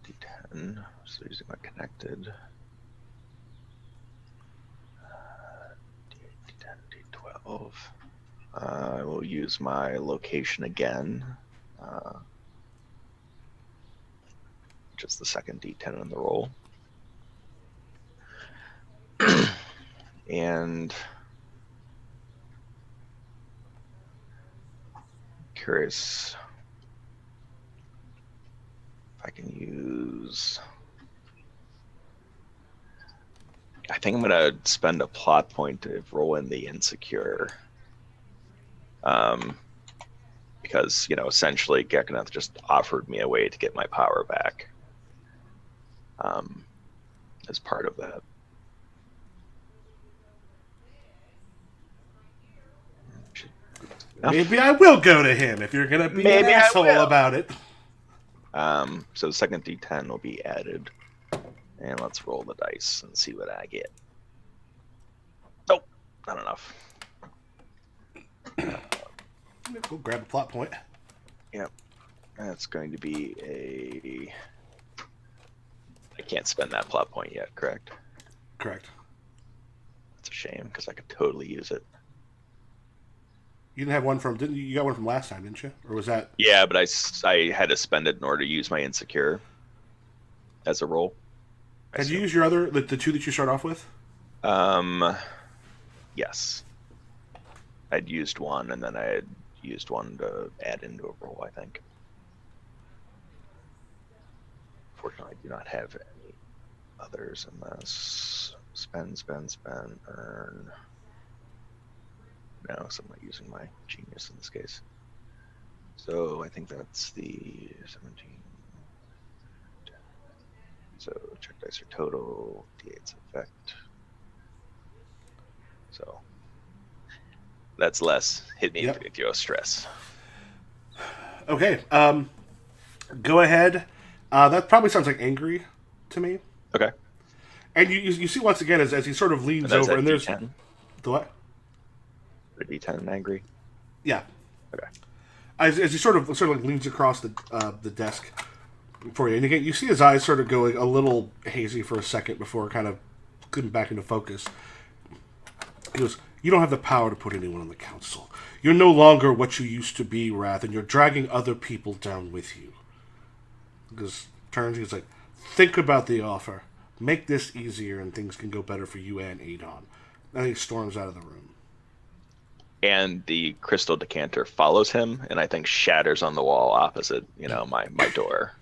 D10. So using my connected. D8, D10, D12. I will use my location again, which is the second D10 in the roll. And curious if I can use. I think I'm gonna spend a plot point to roll in the insecure, because essentially Gekanath just offered me a way to get my power back, as part of that. Maybe I will go to him if you're gonna be an asshole about it. So the second D10 will be added, and let's roll the dice and see what I get. Nope, not enough. Go grab a plot point. Yep, that's going to be a. I can't spend that plot point yet, correct? Correct. That's a shame because I could totally use it. You didn't have one from, didn't you? You got one from last time, didn't you? Or was that? Yeah, but I had to spend it in order to use my insecure as a roll. Had you used your other, the two that you start off with? Yes. I'd used one, and then I had used one to add into a roll, I think. Fortunately, I do not have any others unless spend, earn. No, so I'm not using my genius in this case. So I think that's the 17. So check dice are total, D8's effect. So that's less. Hit me if you have stress. Okay. Go ahead. That probably sounds like angry to me. Okay. And you see once again as he sort of leans over and there's D10? The what? A D10 angry. Yeah. Okay. As he sort of like leans across the desk for you, and again you see his eyes sort of go a little hazy for a second before kind of getting back into focus. He goes, "You don't have the power to put anyone on the council. You're no longer what you used to be, Rath, and you're dragging other people down with you." Because turns, he's like, "Think about the offer. Make this easier, and things can go better for you and Adon." And he storms out of the room. And the crystal decanter follows him, and I think shatters on the wall opposite, my door.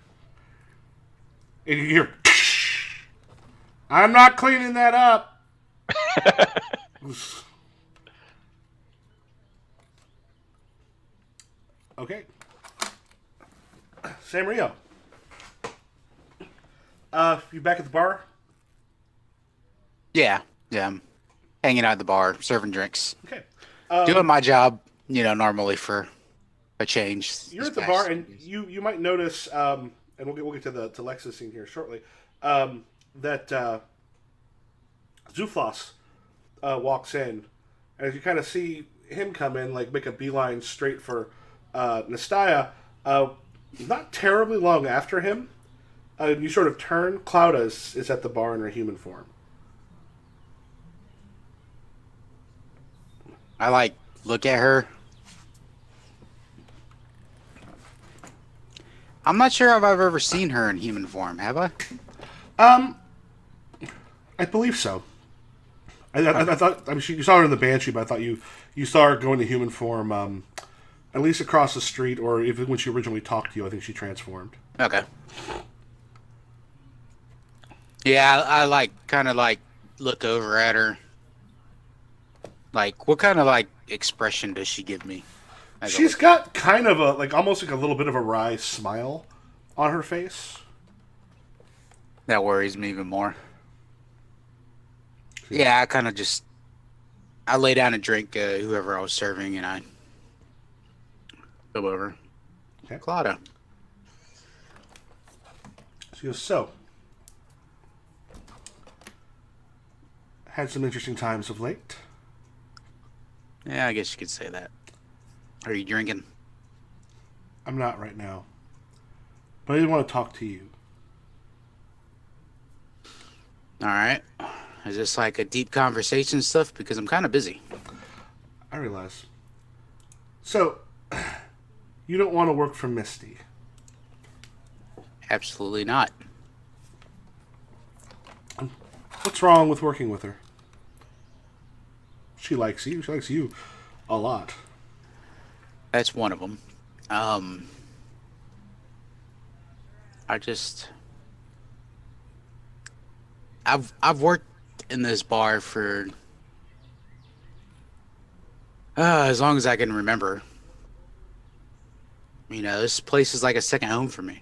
And you hear, "I'm not cleaning that up." Okay. Samrio. You back at the bar? Yeah, yeah. I'm hanging out at the bar, serving drinks, Okay. doing my job. Normally for a change. You're these at the past bar, and days. you might notice, and we'll get to the to Lex's scene here shortly. That Zuflos walks in, and as you kind of see him come in, like make a beeline straight for Nystaya, not terribly long after him, you sort of turn. Clouda is at the bar in her human form. I like look at her. I'm not sure if I've ever seen her in human form. Have I? I believe so. I thought you saw her in the Banshee, but I thought you saw her go into human form at least across the street, or even when she originally talked to you. I think she transformed. Okay. Yeah, I like kind of like look over at her. Like, what kind of like expression does she give me? She's got kind of a almost like a little bit of a wry smile on her face. That worries me even more. Yeah, I kind of just I lay down and drink whoever I was serving, and I go over. Okay. Claudia. She goes, so, had some interesting times of late. Yeah, I guess you could say that. Are you drinking? I'm not right now, but I did want to talk to you. All right. Is this like a deep conversation stuff? Because I'm kind of busy. I realize. So, you don't want to work for Misty. Absolutely not. What's wrong with working with her? She likes you. She likes you a lot. That's one of them. I just I've worked in this bar for as long as I can remember. This place is like a second home for me.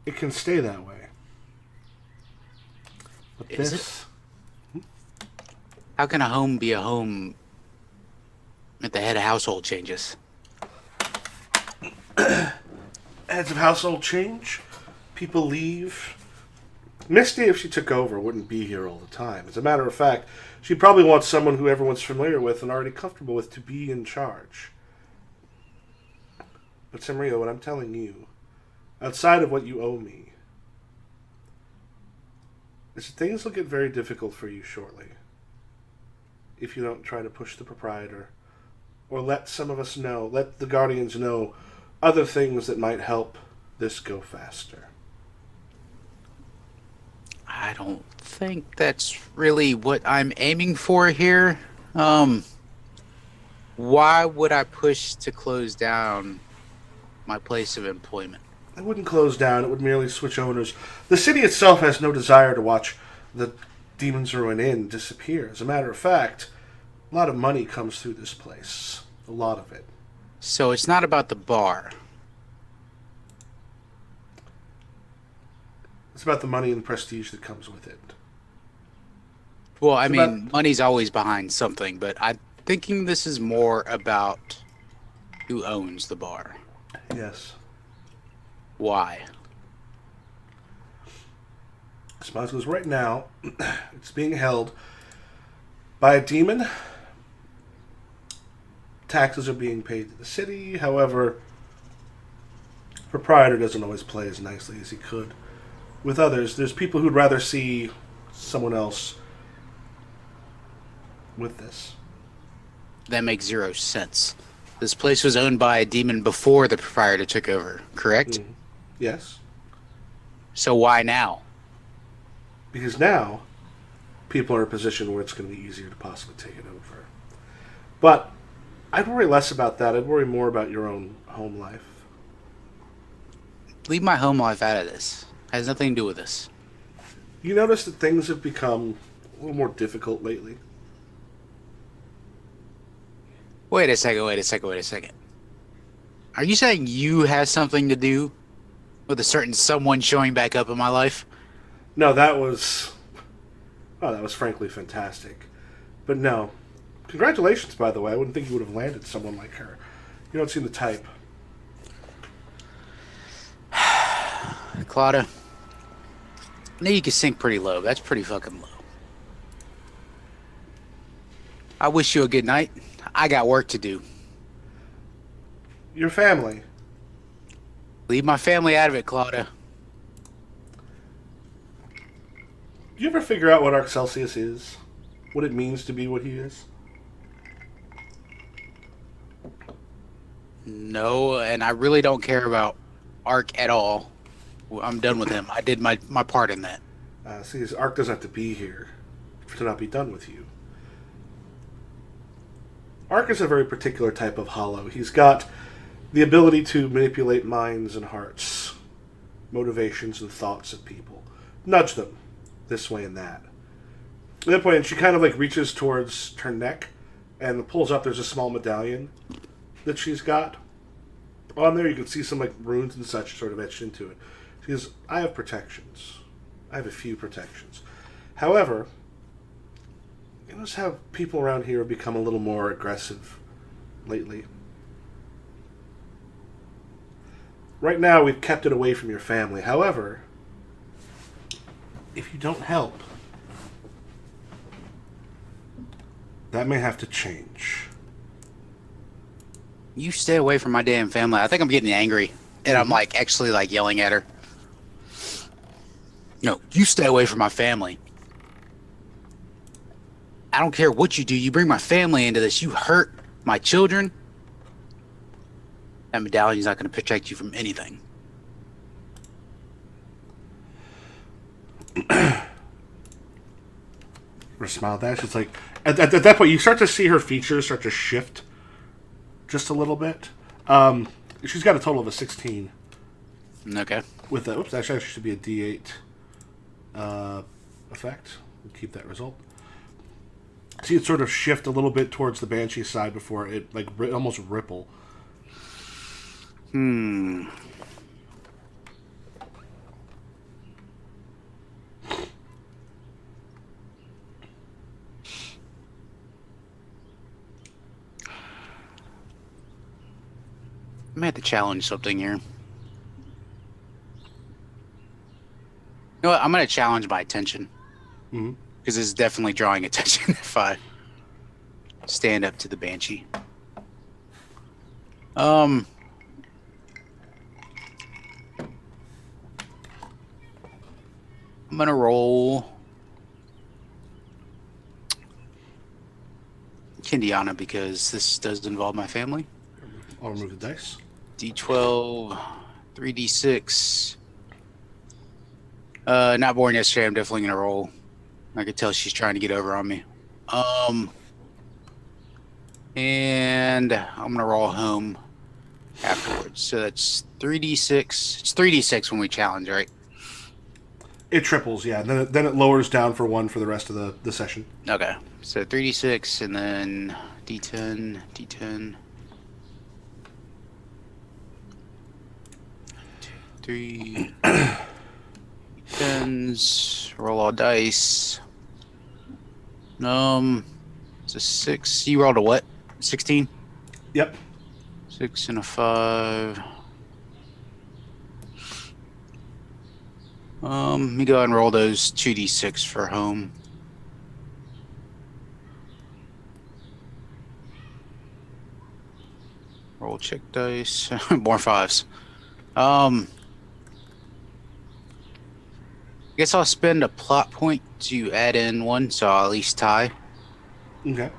It can stay that way. But Is this... How can a home be a home if the head of household changes? Heads of household change. People leave. Misty, if she took over, wouldn't be here all the time. As a matter of fact, she probably wants someone who everyone's familiar with and already comfortable with to be in charge. But Samrio, what I'm telling you, outside of what you owe me, is that things will get very difficult for you shortly. If you don't try to push the proprietor, or let some of us know, let the Guardians know other things that might help this go faster. I don't think that's really what I'm aiming for here. Why would I push to close down my place of employment? It wouldn't close down, it would merely switch owners. The city itself has no desire to watch the Demon's Ruin Inn disappear. As a matter of fact, a lot of money comes through this place. A lot of it. So it's not about the bar. It's about the money and prestige that comes with it. Well, I mean, money's always behind something, but I'm thinking this is more about who owns the bar. Yes. Why? Smiles goes, right now, it's being held by a demon. Taxes are being paid to the city. However, the proprietor doesn't always play as nicely as he could. With others, there's people who'd rather see someone else with this. That makes zero sense. This place was owned by a demon before the proprietor took over, correct? Mm-hmm. Yes. So why now? Because now, people are in a position where it's going to be easier to possibly take it over. But I'd worry less about that. I'd worry more about your own home life. Leave my home life out of this. Has nothing to do with this. You notice that things have become a little more difficult lately. Wait a second. Are you saying you have something to do with a certain someone showing back up in my life? No, that was... Oh, that was frankly fantastic. But no. Congratulations, by the way. I wouldn't think you would have landed someone like her. You don't seem the type. Claudia, I know you can sink pretty low. That's pretty fucking low. I wish you a good night. I got work to do. Your family. Leave my family out of it, Claudia. Do you ever figure out what Arcelsius is? What it means to be what he is? No, and I really don't care about Ark at all. I'm done with him. I did my part in that. See, his Ark doesn't have to be here to not be done with you. Ark is a very particular type of hollow. He's got the ability to manipulate minds and hearts, motivations and thoughts of people. Nudge them this way and that. At that point, she kind of like reaches towards her neck and pulls up. There's a small medallion that she's got. On there, you can see some like runes and such sort of etched into it. She goes, I have protections. I have a few protections. However, you notice how people around here have become a little more aggressive lately. Right now, we've kept it away from your family. However, if you don't help, that may have to change. You stay away from my damn family. I think I'm getting angry. And I'm like actually like yelling at her. No, you stay away from my family. I don't care what you do. You bring my family into this. You hurt my children. That medallion's not going to protect you from anything. Her smile at that. She's like, at that point, you start to see her features start to shift just a little bit. She's got a total of a 16. Okay. With a, oops, actually should be a D8 effect. We'll keep that result. See it sort of shift a little bit towards the Banshee side before it like almost ripple. Hmm. I may have to challenge something here. You know what? I'm going to challenge my attention. Mm-hmm. Because it's definitely drawing attention if I stand up to the Banshee. I'm gonna roll Kindiana because this does involve my family. I'll remove the dice. D12, 3D6. Not born yesterday. I'm definitely gonna roll. I could tell she's trying to get over on me. And I'm gonna roll home afterwards. So that's 3D6. It's 3D6 when we challenge, right? It triples, yeah. Then it lowers down for 1 for the rest of the session. Okay. So 3D6 and then D10, D10. 3 10s. Roll all dice. It's a 6. You rolled a what? 16? Yep. 6 and a 5. Let me go ahead and roll those 2d6 for home. Roll check dice. More 5s. Guess I'll spend a plot point to add in 1, so I'll at least tie. Okay.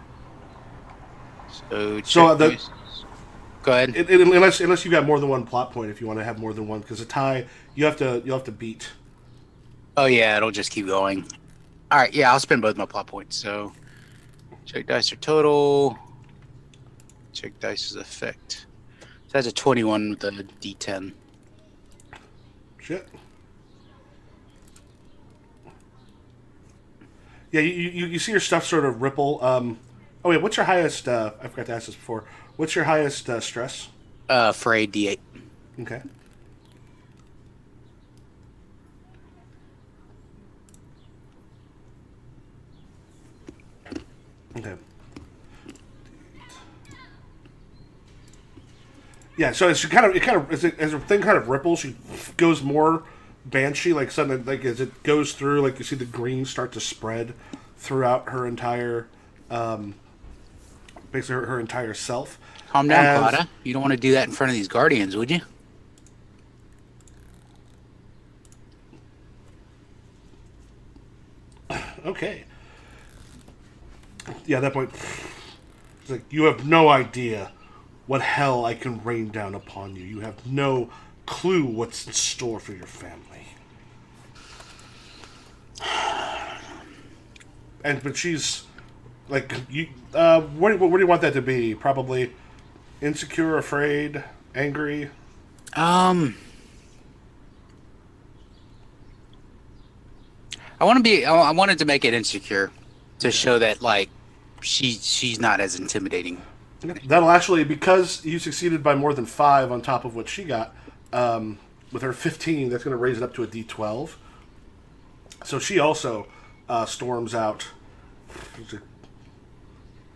So So go ahead. Unless you got more than 1 plot point, if you want to have more than 1, because a tie you'll have to beat. Oh yeah, it'll just keep going. All right, yeah, I'll spend both my plot points. So check dice are total. Check dice is effect. So that's a 21 with a D10. Shit. Yeah, you see your stuff sort of ripple. Oh wait, what's your highest? I forgot to ask this before. What's your highest stress? Fray D8. Okay. Okay. Yeah, so as as the thing kind of ripples, she goes more banshee, like suddenly, like as it goes through, like you see the green start to spread throughout her entire, basically her entire self. Calm down, As Claudia. You don't want to do that in front of these guardians, would you? okay, yeah, at that point, it's like you have no idea what hell I can rain down upon you. You have no clue what's in store for your family. But she's like you. What do you want that to be? Probably insecure, afraid, angry. Um, I wanted to make it insecure to show that like she's not as intimidating. That'll actually, because you succeeded by more than 5 on top of what she got. With her 15, that's going to raise it up to a D12. So she also storms out.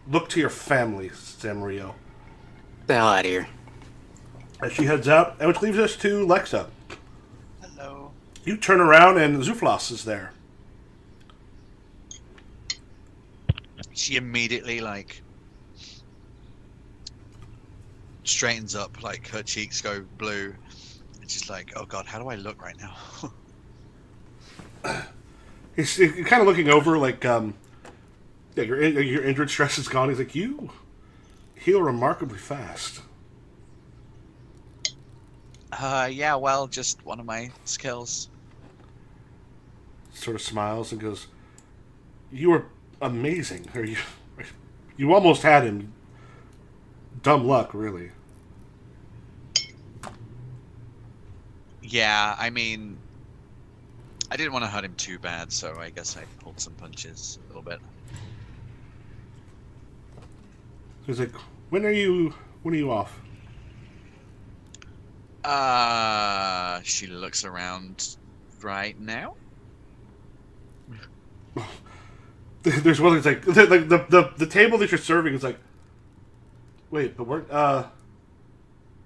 Look to your family, Samrio. Get the hell out of here. As she heads out, and which leaves us to Lexa. Hello. You turn around and Zuflos is there. She immediately like straightens up, like her cheeks go blue. And she's like, "Oh God, how do I look right now?" He's kind of looking over, like, yeah, your injured stress is gone. He's like, you heal remarkably fast. Yeah, well, just one of my skills. Sort of smiles and goes, you were amazing. Or you almost had him. Dumb luck, really. Yeah, I mean, I didn't want to hurt him too bad, so I guess I pulled some punches a little bit. He's like, when are you off? She looks around right now. There's one that's like the table that you're serving is like, wait, but we're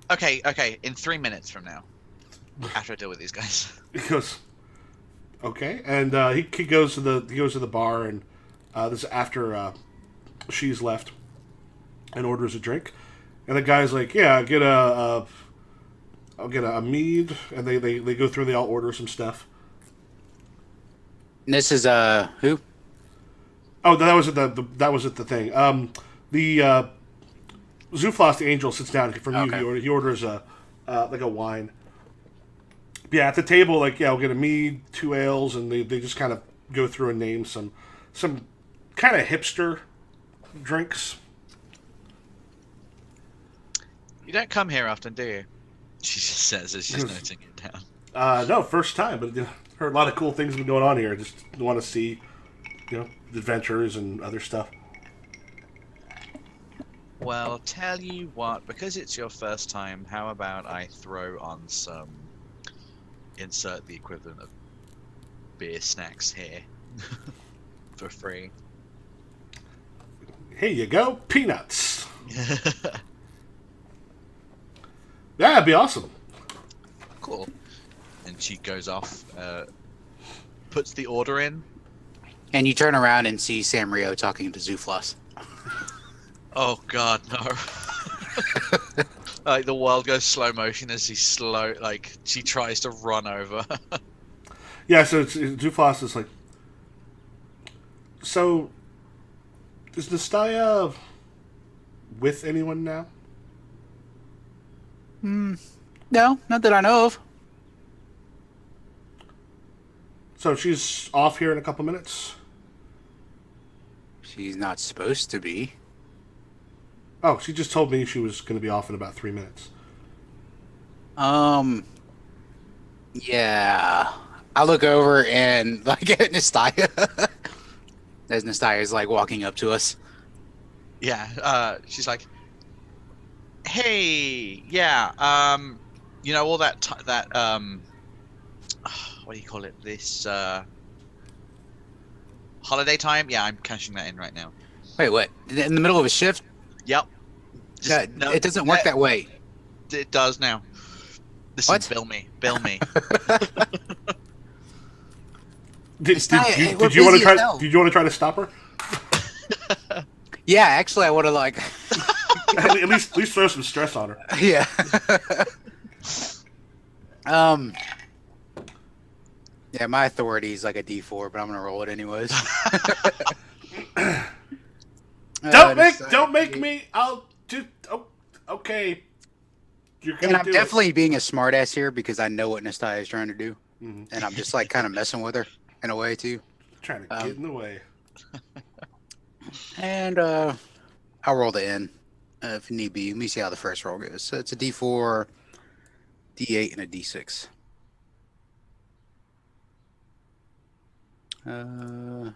Okay, in 3 minutes from now, after I deal with these guys. he goes, okay, and he goes to the bar, and this is after she's left, and orders a drink, and the guy's like, yeah, I'll get a mead, and they go through, they all order some stuff. And this is who? Oh, that was at the thing. The Zuflos, the angel, sits down from you. Okay. He orders a like a wine. Yeah, at the table, like, yeah, we'll get a mead, 2 ales, and they just kind of go through and name some kind of hipster drinks. You don't come here often, do you? She just says as she's noting it down. No, first time, but heard a lot of cool things been going on here. Just want to see, adventures and other stuff. Well, tell you what, because it's your first time, how about I throw on some, insert the equivalent of beer snacks here for free. Here you go, peanuts. Yeah, that'd be awesome. Cool. And she goes off, puts the order in. And you turn around and see Samrio talking to Zuflos. Oh God, no! Like the world goes slow motion as she tries to run over. Yeah, so Zuflos is like, so is Nystaya with anyone now? No, not that I know of. So she's off here in a couple minutes? She's not supposed to be. Oh, she just told me she was going to be off in about 3 minutes. Yeah. I look over and like at Nystaya. As Nystaya is like walking up to us. Yeah, she's like, "Hey, yeah, you know all what do you call it? This holiday time? Yeah, I'm cashing that in right now. Wait, what? In the middle of a shift? Yep. Just no, It doesn't work that way. it does now. Listen, What? bill me. Nystaya, we're Did you want busy to as try? hell. Did you want to try to stop her? Yeah, actually, I would have like. At least throw some stress on her. Yeah. Yeah, my authority is like a D4, but I'm gonna roll it anyways. Don't make me. I'll just. Oh, okay. You're And gonna I'm do definitely being a smartass here because I know what Nystaya is trying to do, it. and I'm just like kind of messing with her in a way too. Trying to get in the way. And I'll roll the N if need be. Let me see how the first roll goes. So it's a D4, D8, and a D6. D4,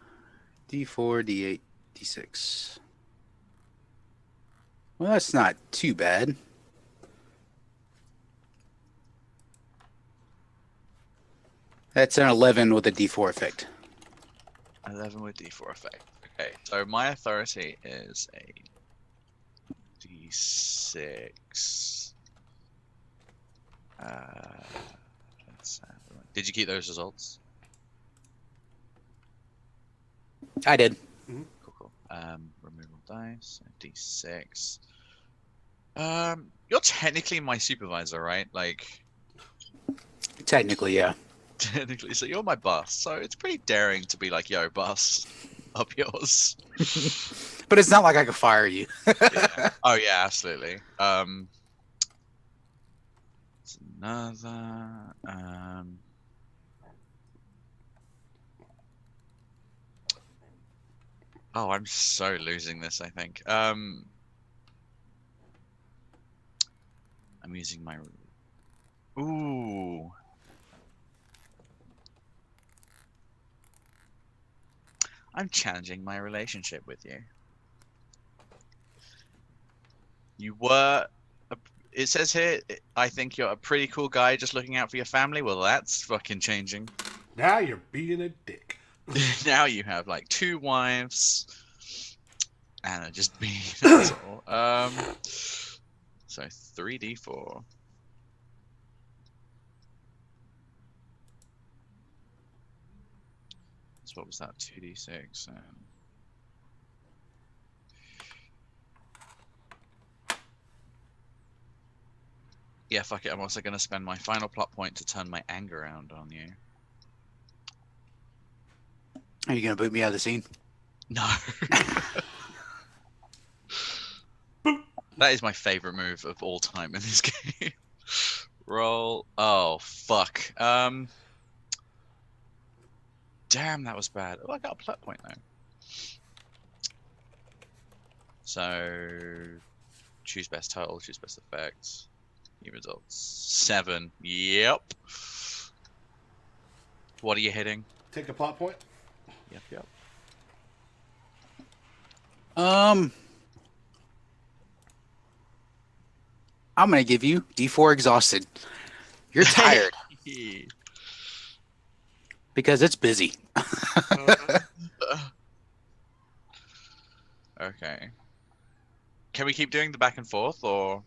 D8, D6. Well, that's not too bad. That's an 11 with a D4 effect. 11 with D4 effect. Okay, so my authority is a D6. Did you keep those results? I did. Cool. Removal dice, D6. You're technically my supervisor, right? Like, Technically, yeah. technically, so you're my boss. So it's pretty daring to be like, "Yo, boss, up yours." But it's not like I could fire you. Yeah. Oh yeah, absolutely. It's another. Oh, I'm so losing this. I think. I'm using my. Ooh. I'm challenging my relationship with you. You were. It says here, I think you're a pretty cool guy just looking out for your family. Well, that's fucking changing. Now you're being a dick. Now you have like 2 wives. And just being an asshole. So 3d4. So what was that? 2d6. Yeah, fuck it. I'm also going to spend my final plot point to turn my anger around on you. Are you gonna boot me out of the scene? No. That is my favorite move of all time in this game. Roll. Oh, fuck. Damn, that was bad. Oh, I got a plot point though. So, choose best total, choose best effects. New results. 7. Yep. What are you hitting? Take a plot point. Yep. I'm gonna give you D4 exhausted. You're tired because it's busy. Okay. Can we keep doing the back and forth, or?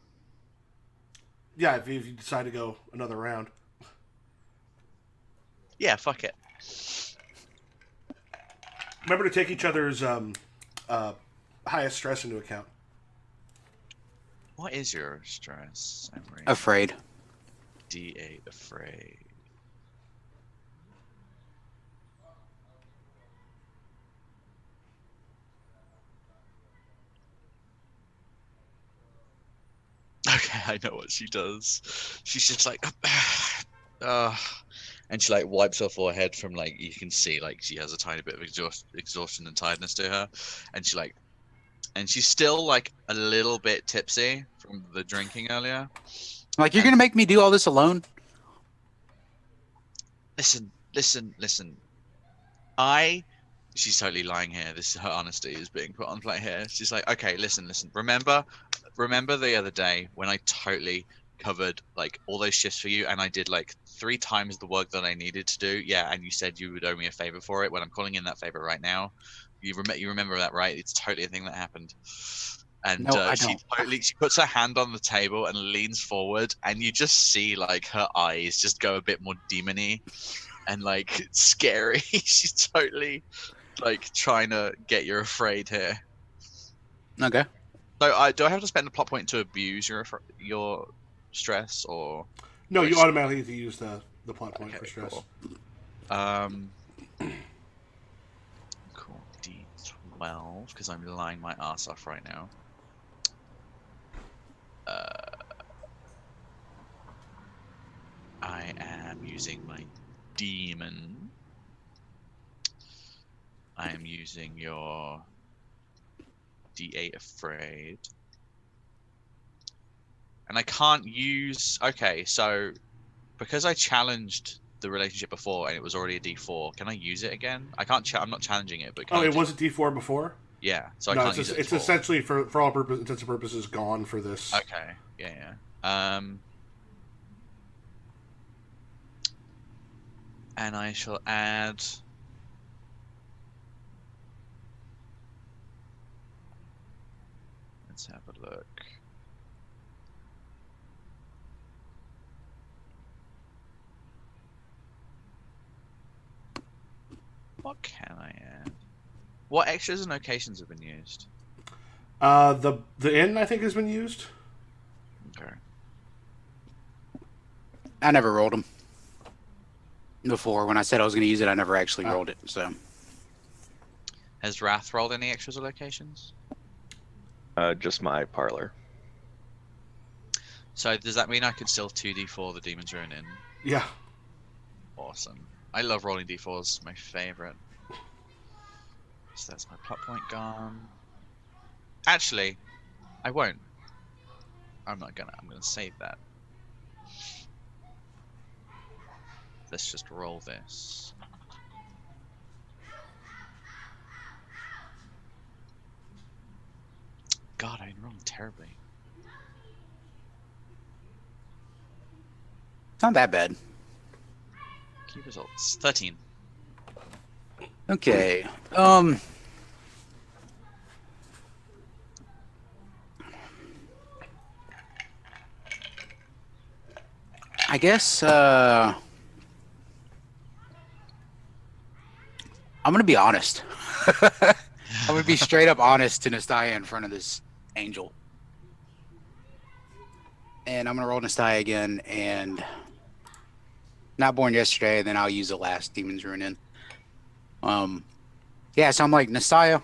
Yeah, if you decide to go another round. Yeah, fuck it. Remember to take each other's highest stress into account. What is your stress? Emery? Afraid. D8 afraid. Okay, I know what she does. She's just like, and she like wipes her forehead from like you can see like she has a tiny bit of exhaustion and tiredness to her, and she's still like a little bit tipsy from the drinking earlier. Like, you're gonna make me do all this alone? Listen. I she's totally lying here. Her honesty is being put on play here. She's like, okay, listen. Remember the other day when I totally covered like all those shifts for you, and I did like 3 times the work that I needed to do. Yeah, and you said you would owe me a favor for it. Well, I'm calling in that favor right now. You remember that, right? It's totally a thing that happened. And No, I she puts her hand on the table and leans forward, and you just see like her eyes just go a bit more demony and like scary. She's totally like trying to get you afraid here. Okay. So, do I have to spend a plot point to abuse your stress, or No, do I you just- automatically get to use the plot point Okay, for stress. cool. Cool. D12 because I'm lying my ass off right now. I am using my demon. I am using your D8 afraid. And I can't use... Okay, so because I challenged the relationship before and it was already a D4, can I use it again? I can't. I'm not challenging it, but can Oh, I it was a D4 before? Yeah, so I No, can't use it it's at all. essentially, for all intents and purposes, gone for this. Okay, yeah. And I shall add... Let's have a look. What can I add? What extras and locations have been used? The inn, I think, has been used. Okay. I never rolled them before. When I said I was going to use it, I never actually rolled it. So Has Rath rolled any extras or locations? Just my parlor. So does that mean I could still 2d4 the Demon's Ruin in? Yeah. Awesome. I love rolling d4s. My favorite. So that's my plot point gone. Actually, I won't. I'm gonna save that. Let's just roll this. God, I'm rolling terribly. it's not that bad. Key results. 13. Okay. I guess I'm gonna be honest. I'm gonna be straight up honest to Nystaya in front of this angel. And I'm gonna roll Nystaya again and not born yesterday, and then I'll use the last Demon's Ruin in. Yeah, so I'm like, Nystaya.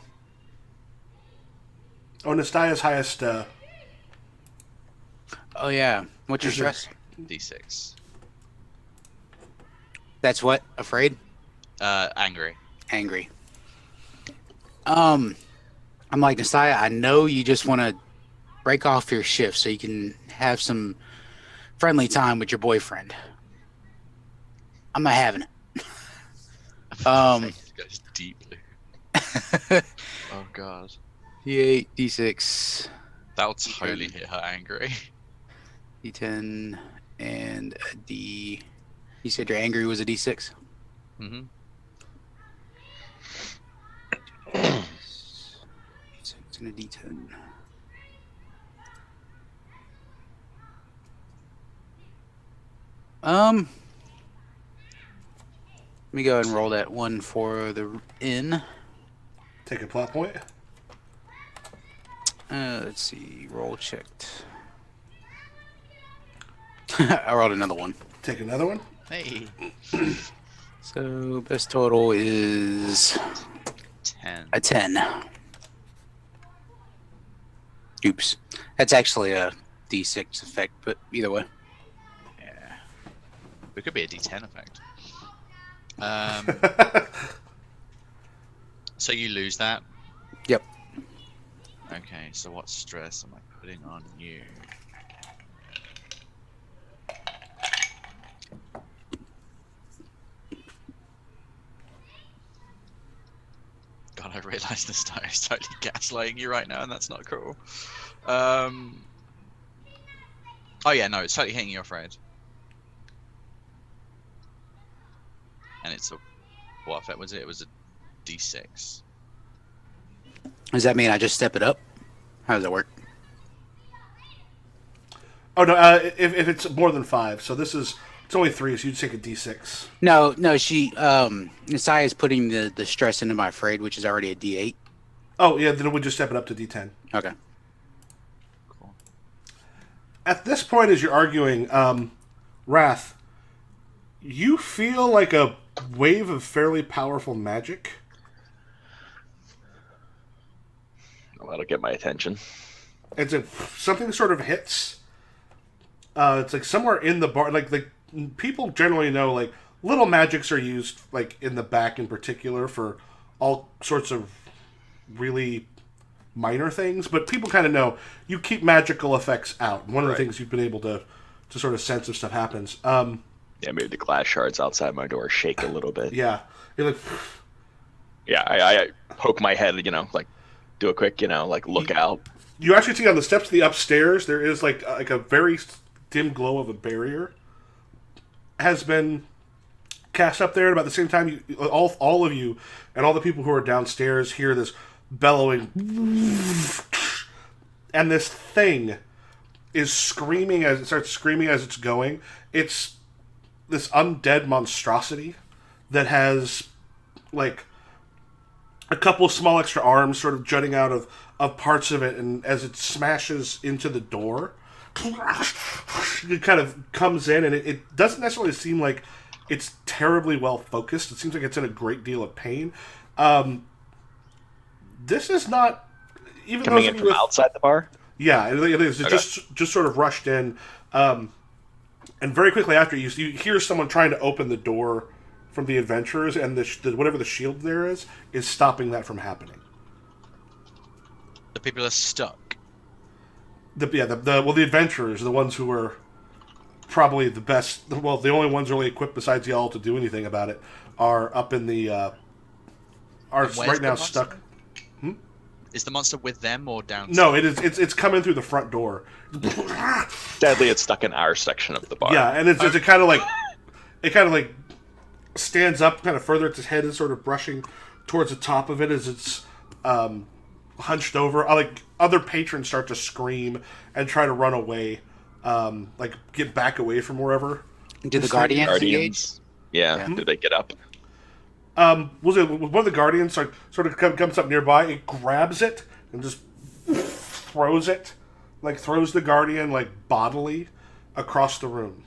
Oh, Nystaya's highest. Oh yeah. What's your Is it- stress? D6. That's what? Afraid? Angry. Angry. I'm like, Nystaya, I know you just want to break off your shift so you can have some friendly time with your boyfriend. I'm not having it. This goes deeply. Oh god. D8, D6, That'll totally hit her angry. D10, and a D. You said your angry was a D6? Mm-hmm. D6 and a D10. Let me go ahead and roll that one for the inn. Take a plot point. Let's see. Roll checked. I rolled another one. Take another one. Hey. So best total is 10. a 10. Oops. That's actually a D6 effect, but either way. Yeah. It could be a D10 effect. So you lose that? Yep. Okay, so what stress am I putting on you? realise this time is totally gaslighting you right now, and that's not cool. Oh yeah, no, it's totally hitting you, afraid. And it's a what effect was it? It was a D6. Does that mean I just step it up? How does that work? Oh no, if it's more than 5, so it's only 3, so you'd take a D6. No, she Nystaya is putting the stress into my afraid, which is already a D8. Oh yeah, then it would just step it up to D10. Okay. Cool. At this point, as you're arguing, Rath, you feel like a wave of fairly powerful magic. Well, that'll get my attention. It's something sort of hits. It's like somewhere in the bar. Like people generally know, like little magics are used, like in the back in particular, for all sorts of really minor things. But people kind of know you keep magical effects out. One of the things you've been able to sort of sense if stuff happens. Yeah, maybe the glass shards outside my door shake a little bit. Yeah, you're like. Yeah, I poke my head, like do a quick, like look out. You actually see on the steps of the upstairs there is like a very dim glow of a barrier has been cast up there. At about the same time, all of you and all the people who are downstairs hear this bellowing, and this thing is screaming as it starts screaming as it's going. It's this undead monstrosity that has like a couple small extra arms sort of jutting out of parts of it, and as it smashes into the door, it kind of comes in, and it doesn't necessarily seem like it's terribly well focused. It seems like it's in a great deal of pain. This is not even coming in from outside the bar. Yeah, it is. It just sort of rushed in, and very quickly after you hear someone trying to open the door from the adventurers, and the whatever the shield there is stopping that from happening. The people are stuck. The adventurers, the ones who are probably the best, well, the only ones really equipped besides y'all to do anything about it, are up in the are right now stuck. Is the monster with them or downstairs? No, it's coming through the front door. Sadly, it's stuck in our section of the bar. Yeah, and it's kind of like stands up kind of further. Its head is sort of brushing towards the top of it as it's hunched over. Like other patrons start to scream and try to run away, like get back away from wherever. Do the guardians engage? Yeah. Did they get up? Was it one of the guardians sort of comes up nearby? It grabs it and just throws the guardian like bodily across the room.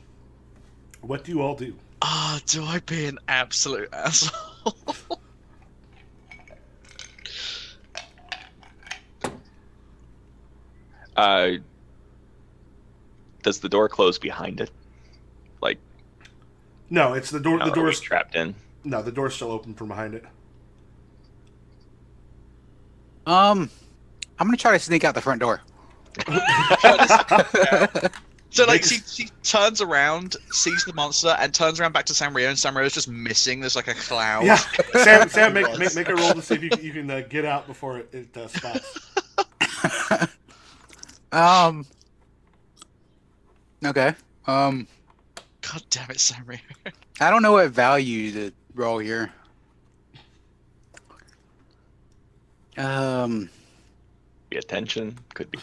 What do you all do? Do I be an absolute asshole? Does the door close behind it? Like, no, it's the door. The door's trapped in. No, the door's still open from behind it. I'm gonna try to sneak out the front door. So, like, she turns around, sees the monster, and turns around back to Samrio, and Samrio's just missing. There's like a cloud. Yeah, Sam, make a roll to see if you can get out before it spots. Okay. God damn it, Samrio. I don't know what value to roll here. Be attention. Could be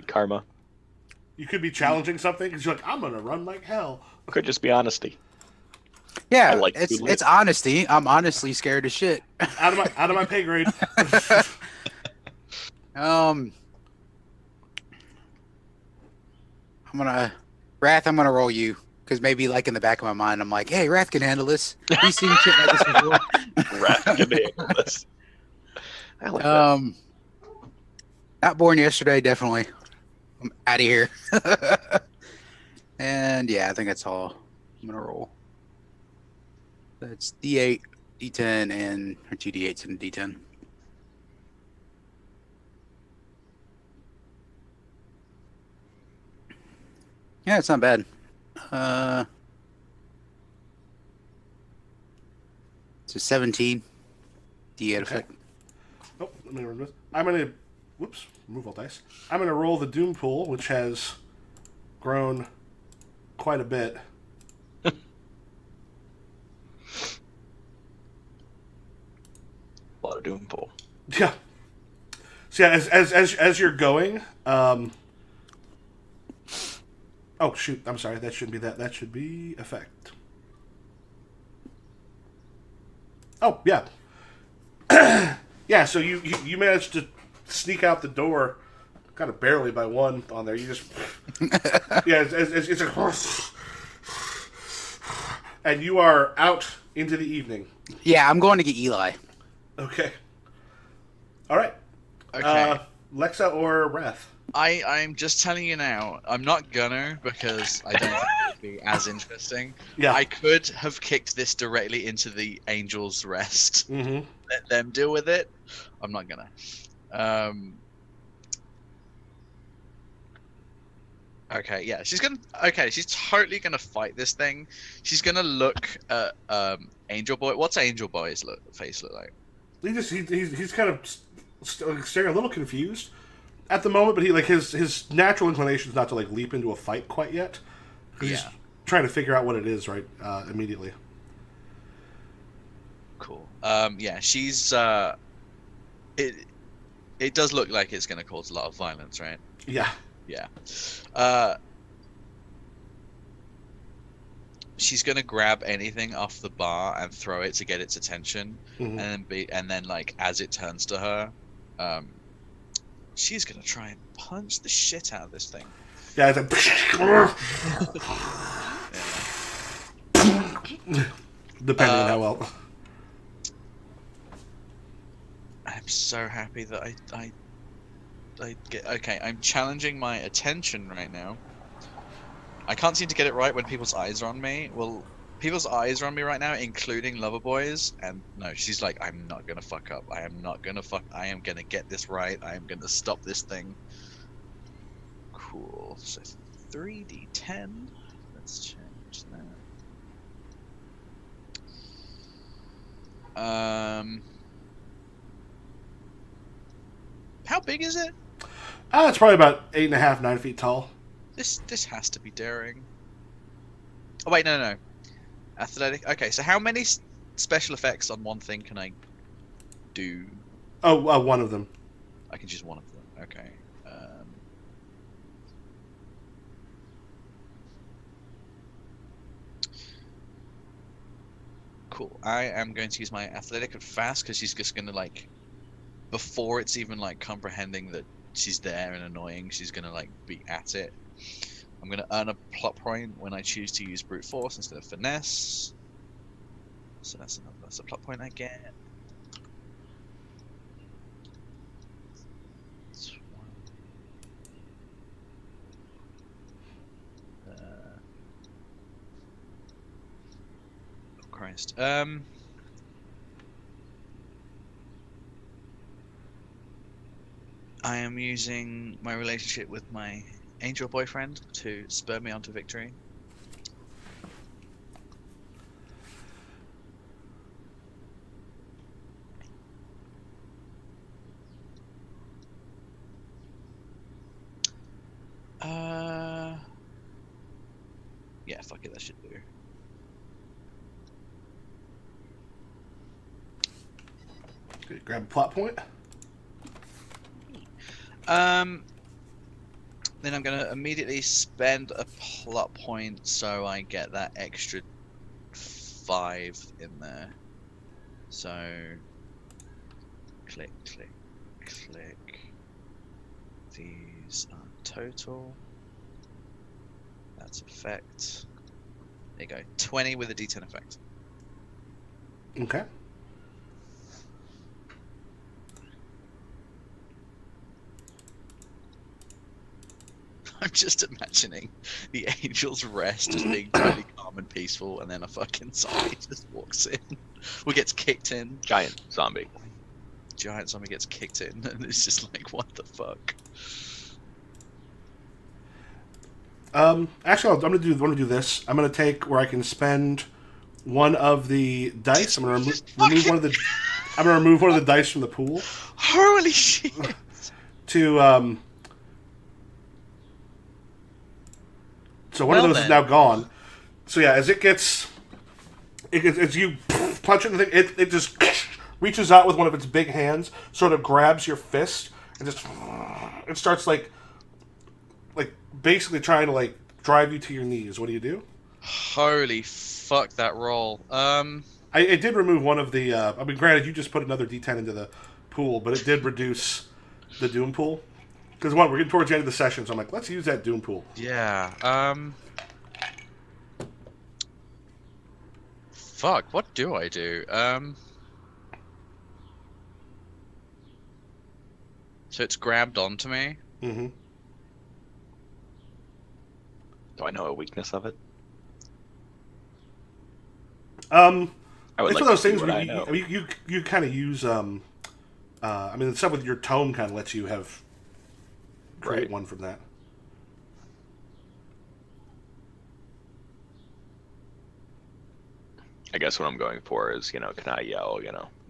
karma. You could be challenging something because you're like, I'm gonna run like hell. Could just be honesty. Yeah, it's honesty. I'm honestly scared as shit. Out of my pay grade. I'm gonna roll you because maybe like in the back of my mind I'm like, hey, Rath can handle this. He's seen shit like this before. Rath can handle this. I like that. Not born yesterday, definitely. I'm out of here. And yeah, I think that's all I'm gonna roll. That's D8, D10, and or 2 D8s and a D10. Yeah, it's not bad. It's a 17 D8 effect. let me remove this. I'm gonna, whoops, remove all dice. I'm gonna roll the Doom pool, which has grown quite a bit. A lot of doom pool. Yeah. So yeah, as you're going, oh shoot, I'm sorry, that shouldn't be that. That should be effect. Oh yeah. Yeah, so you managed to sneak out the door, kind of barely by one on there. You just yeah, it's a and you are out into the evening. Yeah, I'm going to get Eli. Okay. All right. Okay. Lexa or Rath? I'm just telling you now, I'm not gonna because I don't think it would be as interesting. Yeah. I could have kicked this directly into the Angel's Rest. Mm-hmm. Let them deal with it. I'm not gonna. Okay, yeah, she's gonna. Okay, she's totally gonna fight this thing. She's gonna look at Angel Boy. What's Angel Boy's face look like? He's kind of staring a little confused at the moment, but his natural inclination is not to leap into a fight quite yet. He's trying to figure out what it is immediately. Cool. Yeah, she's it does look like it's gonna cause a lot of violence, right? Yeah. Yeah. She's gonna grab anything off the bar and throw it to get its attention, Mm-hmm. and then as it turns to her, she's gonna try and punch the shit out of this thing. Yeah, it's depending on how well. I'm so happy that I get. Okay, I'm challenging my attention right now. I can't seem to get it right when people's eyes are on me. Well, people's eyes are on me right now, including Loverboy's, and no, she's like, I'm not gonna fuck up. I am not gonna fuck. I am gonna get this right. I am gonna stop this thing. Cool. So 3d10. Let's change that. How big is it? It's probably about 8.5, 9 feet tall. This has to be daring. Oh wait, no. Athletic. Okay, so how many special effects on one thing can I do? Oh, one of them. I can choose one of them. Okay. Cool. I am going to use my athletic and fast because she's just gonna before it's even comprehending that she's there and annoying, she's gonna be at it. I'm gonna earn a plot point when I choose to use brute force instead of finesse. So that's a plot point I get. That's one. Oh Christ. I am using my relationship with my angel boyfriend to spur me on to victory. Yeah, fuck it, that should do. Okay, grab a plot point. Then I'm gonna immediately spend a plot point so I get that extra 5 in there. So click. These are total. That's effect. There you go. 20 with a D10 effect. Okay. I'm just imagining the Angel's Rest as being totally calm and peaceful, and then a fucking zombie just walks in, or gets kicked in. Giant zombie. Giant zombie gets kicked in, and it's just like, what the fuck? Actually, I'm gonna do this. I'm gonna take where I can spend one of the dice. I'm gonna remove one of the. I'm gonna remove one of the dice from the pool Holy shit! to so one of Well those is then. now gone. So yeah, as as you punch it in the thing, it just reaches out with one of its big hands, sort of grabs your fist, and just it starts like basically trying to like drive you to your knees. What do you do? Holy fuck that roll. I did remove one of the. I mean, granted, you just put another D10 into the pool, but it did reduce the Doom pool. Because we're getting towards the end of the session, so I'm like, let's use that Doom pool. Yeah. Fuck. What do I do? So it's grabbed onto me. Mm-hmm. Do I know a weakness of it? I would it's like one of those to see things what where I know. you kind of use. I mean, the stuff with your tome kind of lets you have create Right. one from that. I guess what I'm going for is, can I yell,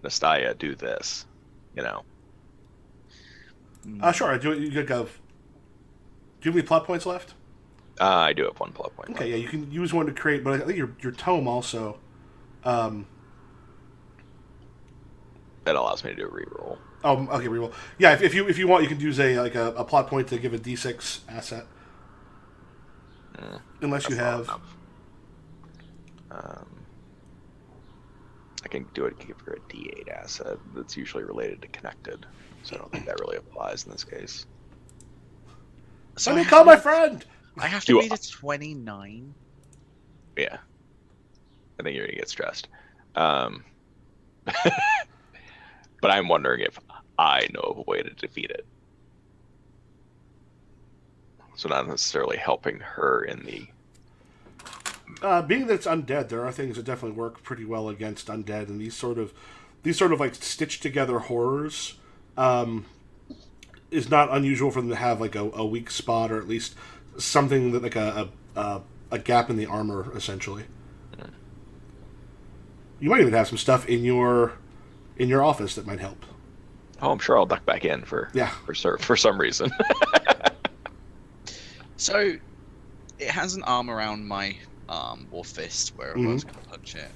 Nystaya, do this, you know? Sure. You could go. Do you have any plot points left? I do have one plot point. Okay, left. yeah, you can use one to create, but I think your tome also. That allows me to do a reroll. Oh, okay, reroll. Yeah, if you want, you can use a plot point to give a D6 asset. Unless you That's not have. enough. I can do it. Give her a D8 asset that's usually related to connected, so I don't think that really applies in this case. So Let I me have call to- my friend. I have Do to I- beat a 29. Yeah, I think you're gonna get stressed. But I'm wondering if I know of a way to defeat it. So not necessarily helping her in the. Being that it's undead, there are things that definitely work pretty well against undead, and these sort of like stitched together horrors is not unusual for them to have like a weak spot, or at least something that like a gap in the armor, essentially. You might even have some stuff in your office that might help. Oh, I'm sure I'll duck back in for some reason. So it has an arm around my arm or fist, wherever I was going to punch it.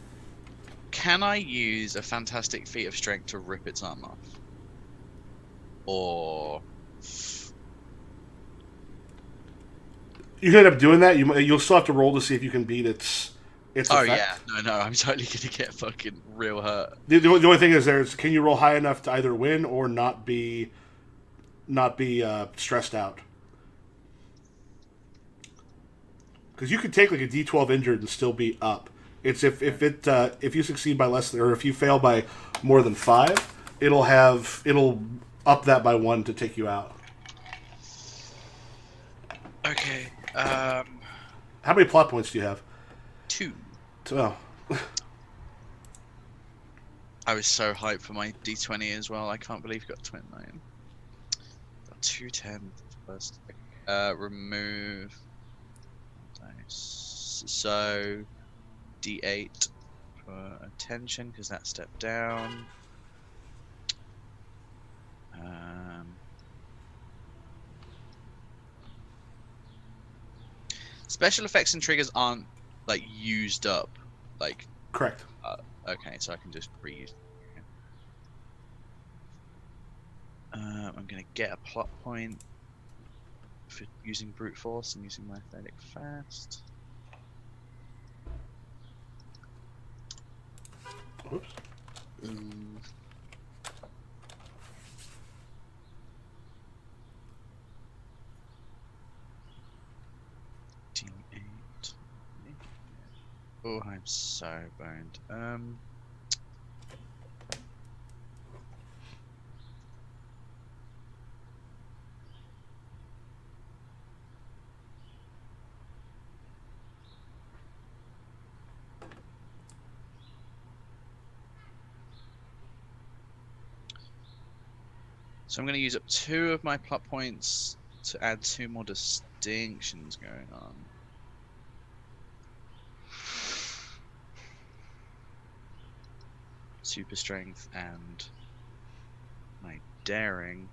Can I use a fantastic feat of strength to rip its arm off? Or You can end up doing that. You'll still have to roll to see if you can beat its oh effect. yeah, no, I'm totally gonna get fucking real hurt. The only thing is can you roll high enough to either win or not be stressed out? Because you could take like a D12 injured and still be up. It's if you succeed by less than, or if you fail by more than 5, it'll up that by 1 to take you out. Okay, How many plot points do you have? 2. Oh. I was so hyped for my D20 as well. I can't believe you got 29. Got 210 first. Remove dice. So D8 for attention because that stepped down. Special effects and triggers aren't like used up, like Correct. okay, so I can just reuse. I'm gonna get a plot point for using brute force and using my athletic fast. Oops. D8. Oh, I'm so boned. So I'm going to use up 2 of my plot points to add 2 more distinctions going on. super strength and my daring.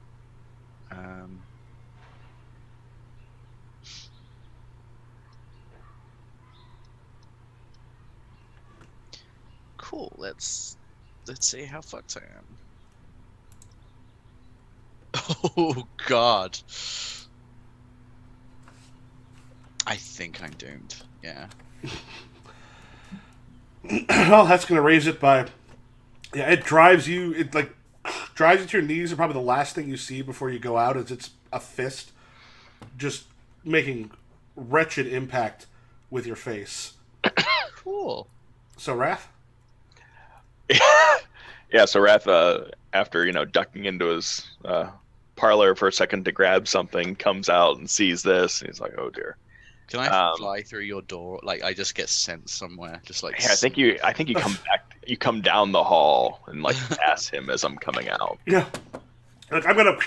Cool. Let's see how fucked I am. Oh God. I think I'm doomed. Yeah. Well, that's going to raise it by. Yeah, it drives you. It like drives you to your knees, and probably the last thing you see before you go out is it's a fist, just making wretched impact with your face. Cool. So, Rath. Yeah, so Rath, after ducking into his parlor for a second to grab something, comes out and sees this, and he's like, "Oh dear." Can I fly through your door? Like I just get sent somewhere, just like. Yeah, I think you come back. You come down the hall and like pass him as I'm coming out. Yeah. Look, I'm gonna.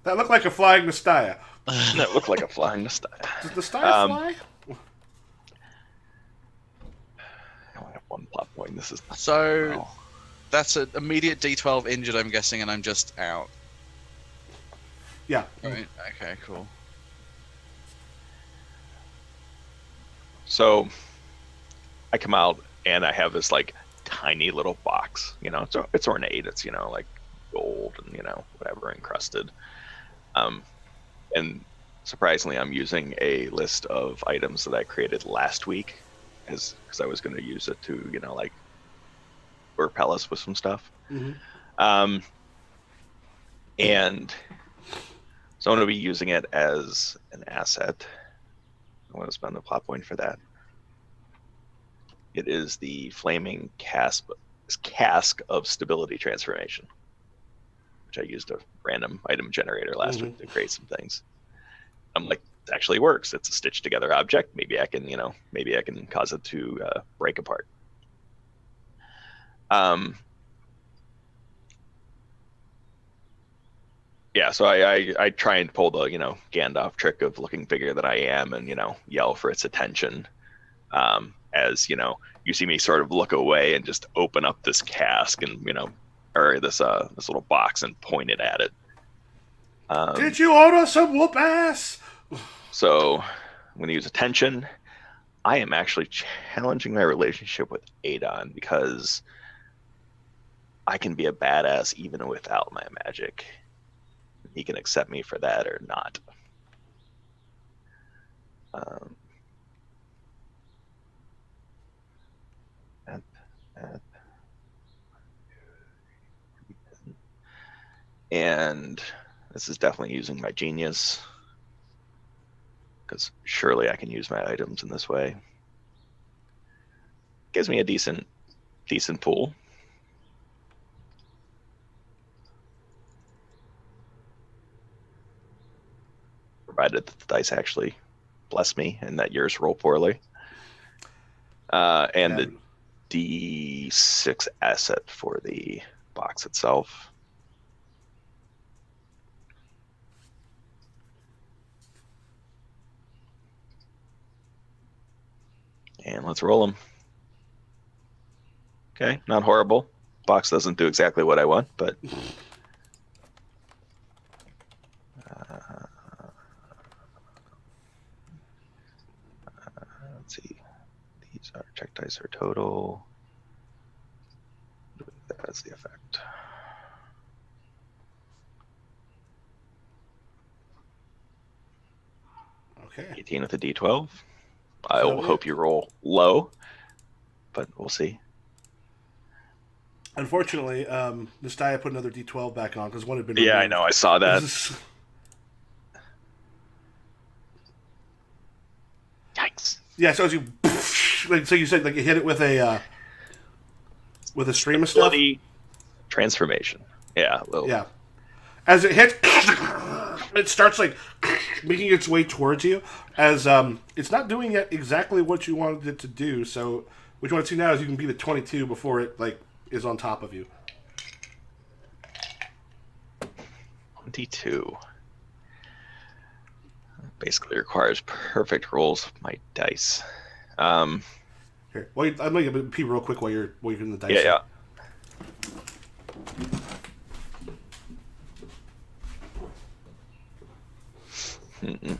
That looked like a flying Nystaya. That looked like a flying Nystaya. Does Nystaya fly? I only have one plot point. This is So well. that's an immediate D12 injured, I'm guessing, and I'm just out. Yeah. Right. Okay. Cool. So I come out and I have this like tiny little box. So it's ornate. It's like gold and whatever encrusted. And surprisingly, I'm using a list of items that I created last week, because I was going to use it to like repel us with some stuff. Mm-hmm. And so I'm going to be using it as an asset. I want to spend the plot point for that. It is the flaming cask of stability transformation, which I used a random item generator last week to create some things. I'm like, it actually works. It's a stitched together object. Maybe I can cause it to break apart. Yeah, so I try and pull the Gandalf trick of looking bigger than I am and yell for its attention, as you see me sort of look away and just open up this cask and or this little box and point it at it. Did you order some whoop ass? So I'm going to use attention. I am actually challenging my relationship with Adon, because I can be a badass even without my magic. He can accept me for that or not. And this is definitely using my genius, because surely I can use my items in this way. Gives me a decent pool. Provided that the dice actually bless me and that yours roll poorly. And the D6 asset for the box itself. And let's roll them. Okay, not horrible. Box doesn't do exactly what I want, but let's see. These are check dice are total. That's the effect. Okay. 18 with a D12. I will hope you roll low, but we'll see. Unfortunately, Nystaya put another D12 back on because one had been removed. I know. I saw that. Yikes. Yeah, so as you, so you said you hit it with a stream of stuff. Bloody transformation. Yeah. Yeah. As it hits, it starts making its way towards you. As it's not doing yet exactly what you wanted it to do. So what you want to see now is you can be the 22 before it is on top of you. 22. Basically requires perfect rolls of my dice. Here, I'm going to pee real quick while you're in the dice. Yeah. Mm-mm.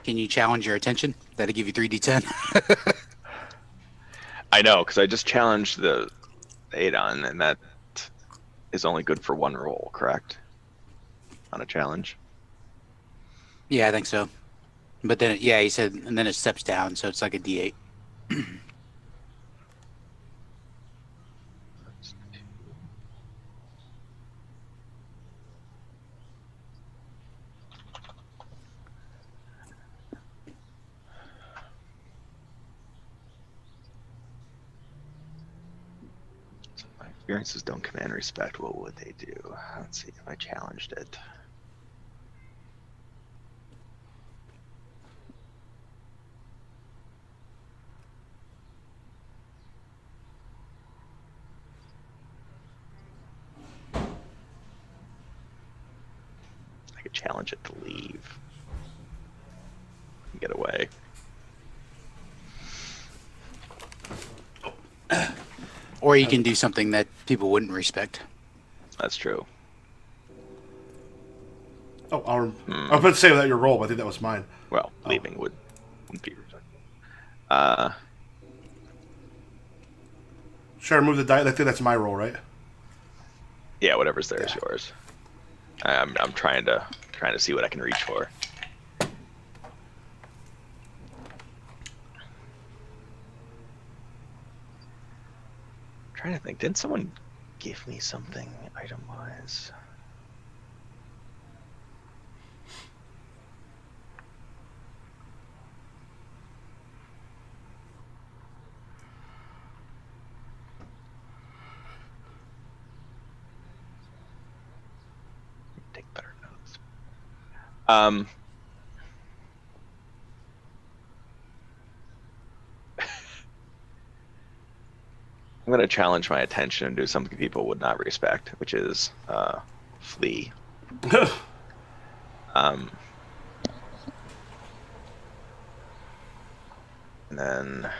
Can you challenge your attention? That'll give you 3d10. I know, because I just challenged the Adon, and that is only good for one roll, correct? On a challenge. Yeah, I think so. But then, yeah, he said, and then it steps down, so it's like a d8. So my experiences don't command respect. What would they do? Let's see if I challenged it. I could challenge it to leave. And get away. Or you can do something that people wouldn't respect. That's true. Oh, I was about to say without your roll, but I think that was mine. Well, leaving wouldn't be respectful. Should I remove the die? I think that's my roll, right? Yeah, whatever's there is yours. I'm trying to see what I can reach for. Trying to think. Didn't someone give me something item-wise? Take better notes. I'm going to challenge my attention and do something people would not respect, which is flee. And then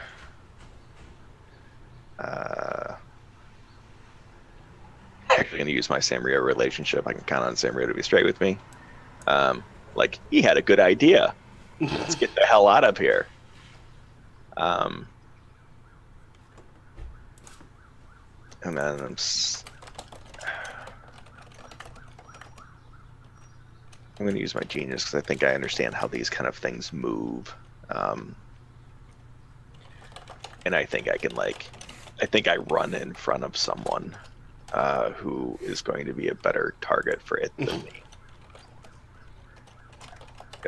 actually going to use my Samrio relationship. I can count on Samrio to be straight with me. Like, he had a good idea. Let's get the hell out of here. And then I'm going to use my genius because I think I understand how these kind of things move. And I think I can, like, I think I run in front of someone who is going to be a better target for it than me.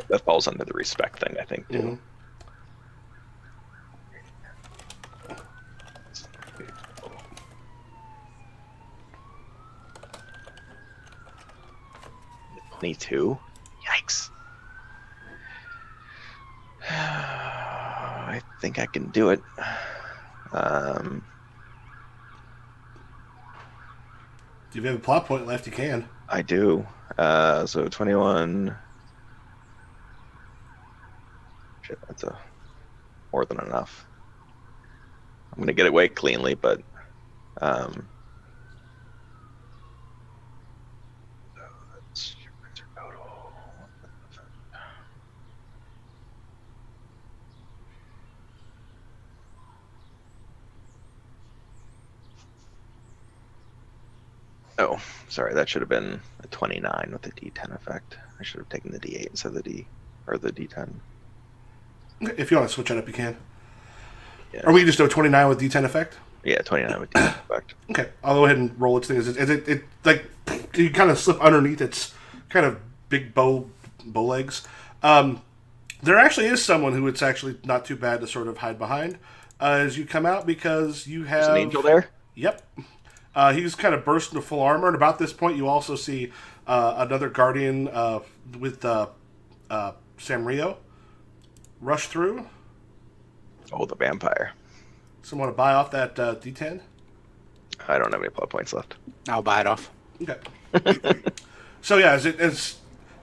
That falls under the respect thing, I think, too. Mm-hmm. Me too. Yikes. I think I can do it. If you have a plot point left, you can. I do. So 21. Shit, that's more than enough. I'm gonna get away cleanly, but that's your total. Oh, sorry, that should have been a 29 with the D10 effect. I should have taken the D8 instead of the D10. If you want to switch it up, you can. Yeah. Or we can just do a 29 with D10 effect. Yeah, 29 with D10 effect. Okay, I'll go ahead and roll its thing. Is it like you kind of slip underneath its kind of big bow legs? There actually is someone who it's actually not too bad to sort of hide behind as you come out because you have There's an angel there? Yep. He's kind of burst into full armor, and about this point, you also see another guardian with Samrio rush through. Oh, the vampire. Someone to buy off that D10? I don't have any plot points left. I'll buy it off. Okay. So yeah, as it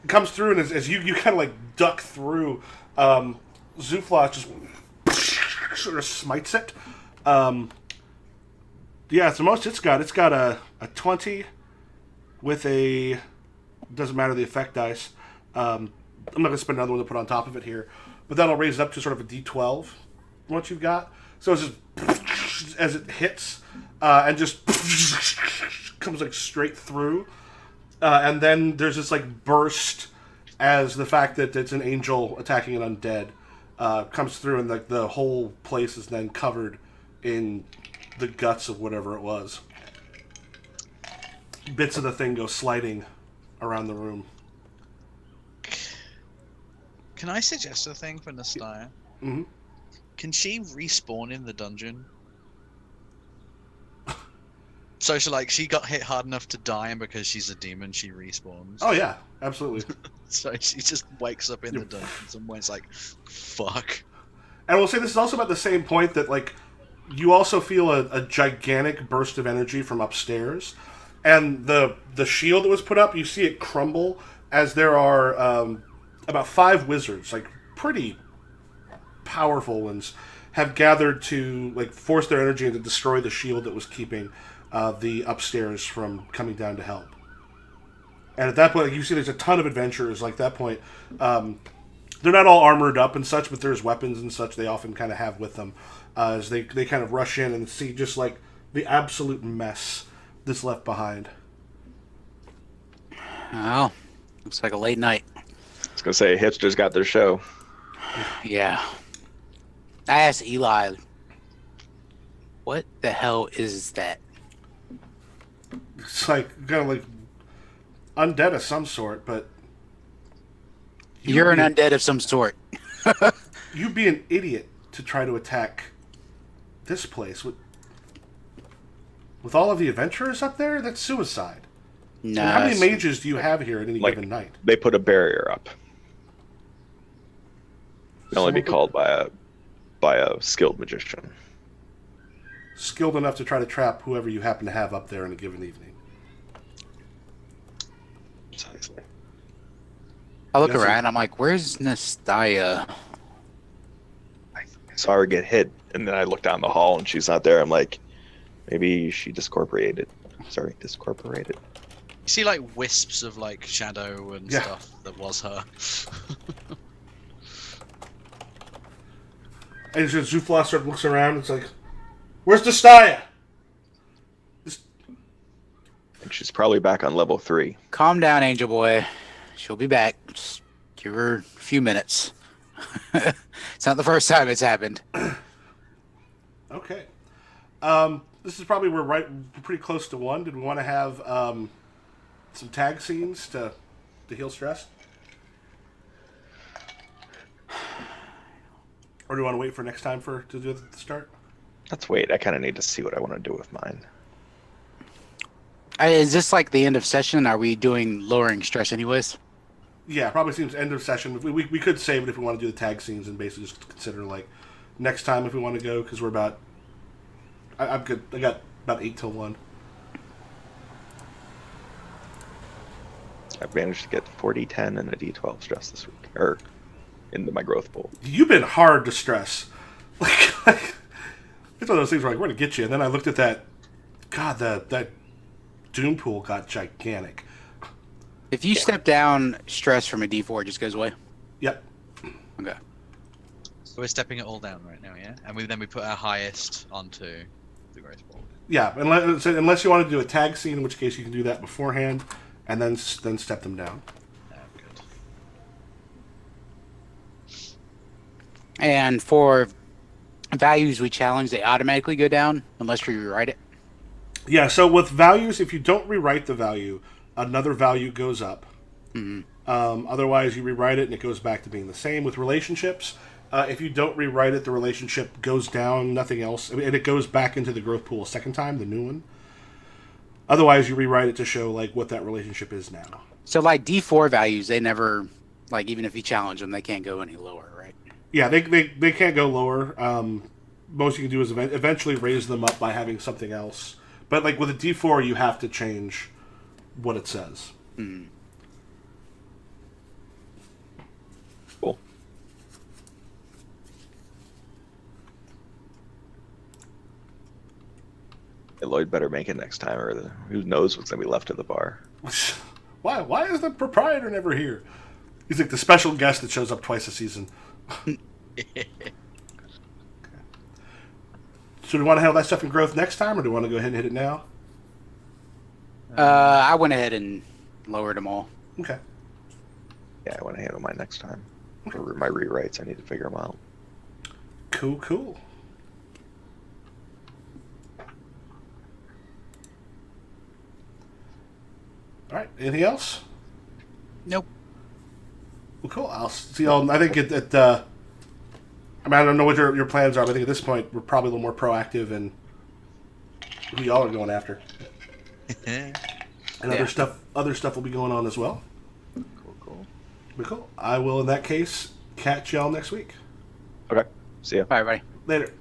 comes through and as you kind of like duck through, Zufla just sort of smites it. Yeah, it's the most it's got. It's got a 20 with a, doesn't matter the effect dice. I'm not going to spend another one to put on top of it here, but that'll raise it up to sort of a D12 once you've got. So it's just as it hits and just comes like straight through, and then there's this like burst as the fact that it's an angel attacking an undead comes through, and like the whole place is then covered in the guts of whatever it was. Bits of the thing go sliding around the room. Can I suggest a thing for Nystaya? Mm-hmm. Can she respawn in the dungeon? So she got hit hard enough to die, and because she's a demon, she respawns. Oh yeah, absolutely. So she just wakes up in the dungeon somewhere. It's like, fuck. And we'll say this is also about the same point that like you also feel a gigantic burst of energy from upstairs, and the shield that was put up, you see it crumble as there are about 5 wizards, like pretty powerful ones, have gathered to like force their energy and to destroy the shield that was keeping the upstairs from coming down to help. And at that point, like, you see there's a ton of adventurers. Like that point, they're not all armored up and such, but there's weapons and such they often kind of have with them as they kind of rush in and see just like the absolute mess that's left behind. Oh, looks like a late night. I was gonna say hipsters got their show. Yeah. I asked Eli, what the hell is that? It's like kind of like undead of some sort, but You're an undead of some sort. you'd be an idiot to try to attack this place with all of the adventurers up there. That's suicide. No. And how many mages do you have here at any given night? They put a barrier up. Can only be called by a skilled magician. Skilled enough to try to trap whoever you happen to have up there in a given evening. Precisely. I look Yes, around, I'm like, where's Nystaya? I saw her get hit, and then I look down the hall, and she's not there. I'm like, maybe she discorporated. Discorporated. You see like wisps of like shadow and Yeah. stuff that was her. And just Zufla sort of looks around. It's like, where's Nystaya? And she's probably back on level 3. Calm down, Angel Boy. She'll be back. Just give her a few minutes. It's not the first time it's happened. Okay. This is probably we're pretty close to 1. Did we want to have some tag scenes to heal stress? Or do you want to wait for next time to do it at the start? Let's wait. I kind of need to see what I want to do with mine. Is this like the end of session? Are we doing lowering stress anyways? Yeah, probably seems end of session. We could save it if we want to do the tag scenes and basically just consider like next time if we want to go, because we're about. I'm good. I got about 8 till 1. I've managed to get 40, 10, and a D12 stress this week, or into my growth pool. You've been hard to stress. Like it's one of those things where like, we're gonna get you, and then I looked at that. God, that doom pool got gigantic. If you step down stress from a D4, it just goes away. Yep. Okay. So we're stepping it all down right now, yeah? And then we put our highest onto the growth ball. Yeah, unless you want to do a tag scene, in which case you can do that beforehand, and then step them down. Oh, good. And for values we challenge, they automatically go down unless we rewrite it. Yeah, so with values, if you don't rewrite the value, another value goes up. Mm-hmm. Otherwise, you rewrite it and it goes back to being the same. With relationships, if you don't rewrite it, the relationship goes down, nothing else. And it goes back into the growth pool a second time, the new one. Otherwise, you rewrite it to show like what that relationship is now. So like D4 values, they never, like even if you challenge them, they can't go any lower, right? Yeah, they can't go lower. Most you can do is eventually raise them up by having something else. But like with a D4, you have to change what it says. Hmm. Cool. Hey, Lloyd better make it next time, or who knows what's gonna be left in the bar. Why? Why is the proprietor never here? He's like the special guest that shows up twice a season. So do we want to handle that stuff in growth next time, or do we want to go ahead and hit it now? I went ahead and lowered them all. Okay. Yeah, I want to handle mine next time. For my rewrites, I need to figure them out. Cool, cool. All right. Anything else? Nope. Well, cool. I'll see y'all. I think I mean, I don't know what your plans are, but I think at this point we're probably a little more proactive in who y'all are going after, and other stuff will be going on as well. Cool. But cool. I will, in that case, catch y'all next week. Okay. See ya. Bye, everybody. Later.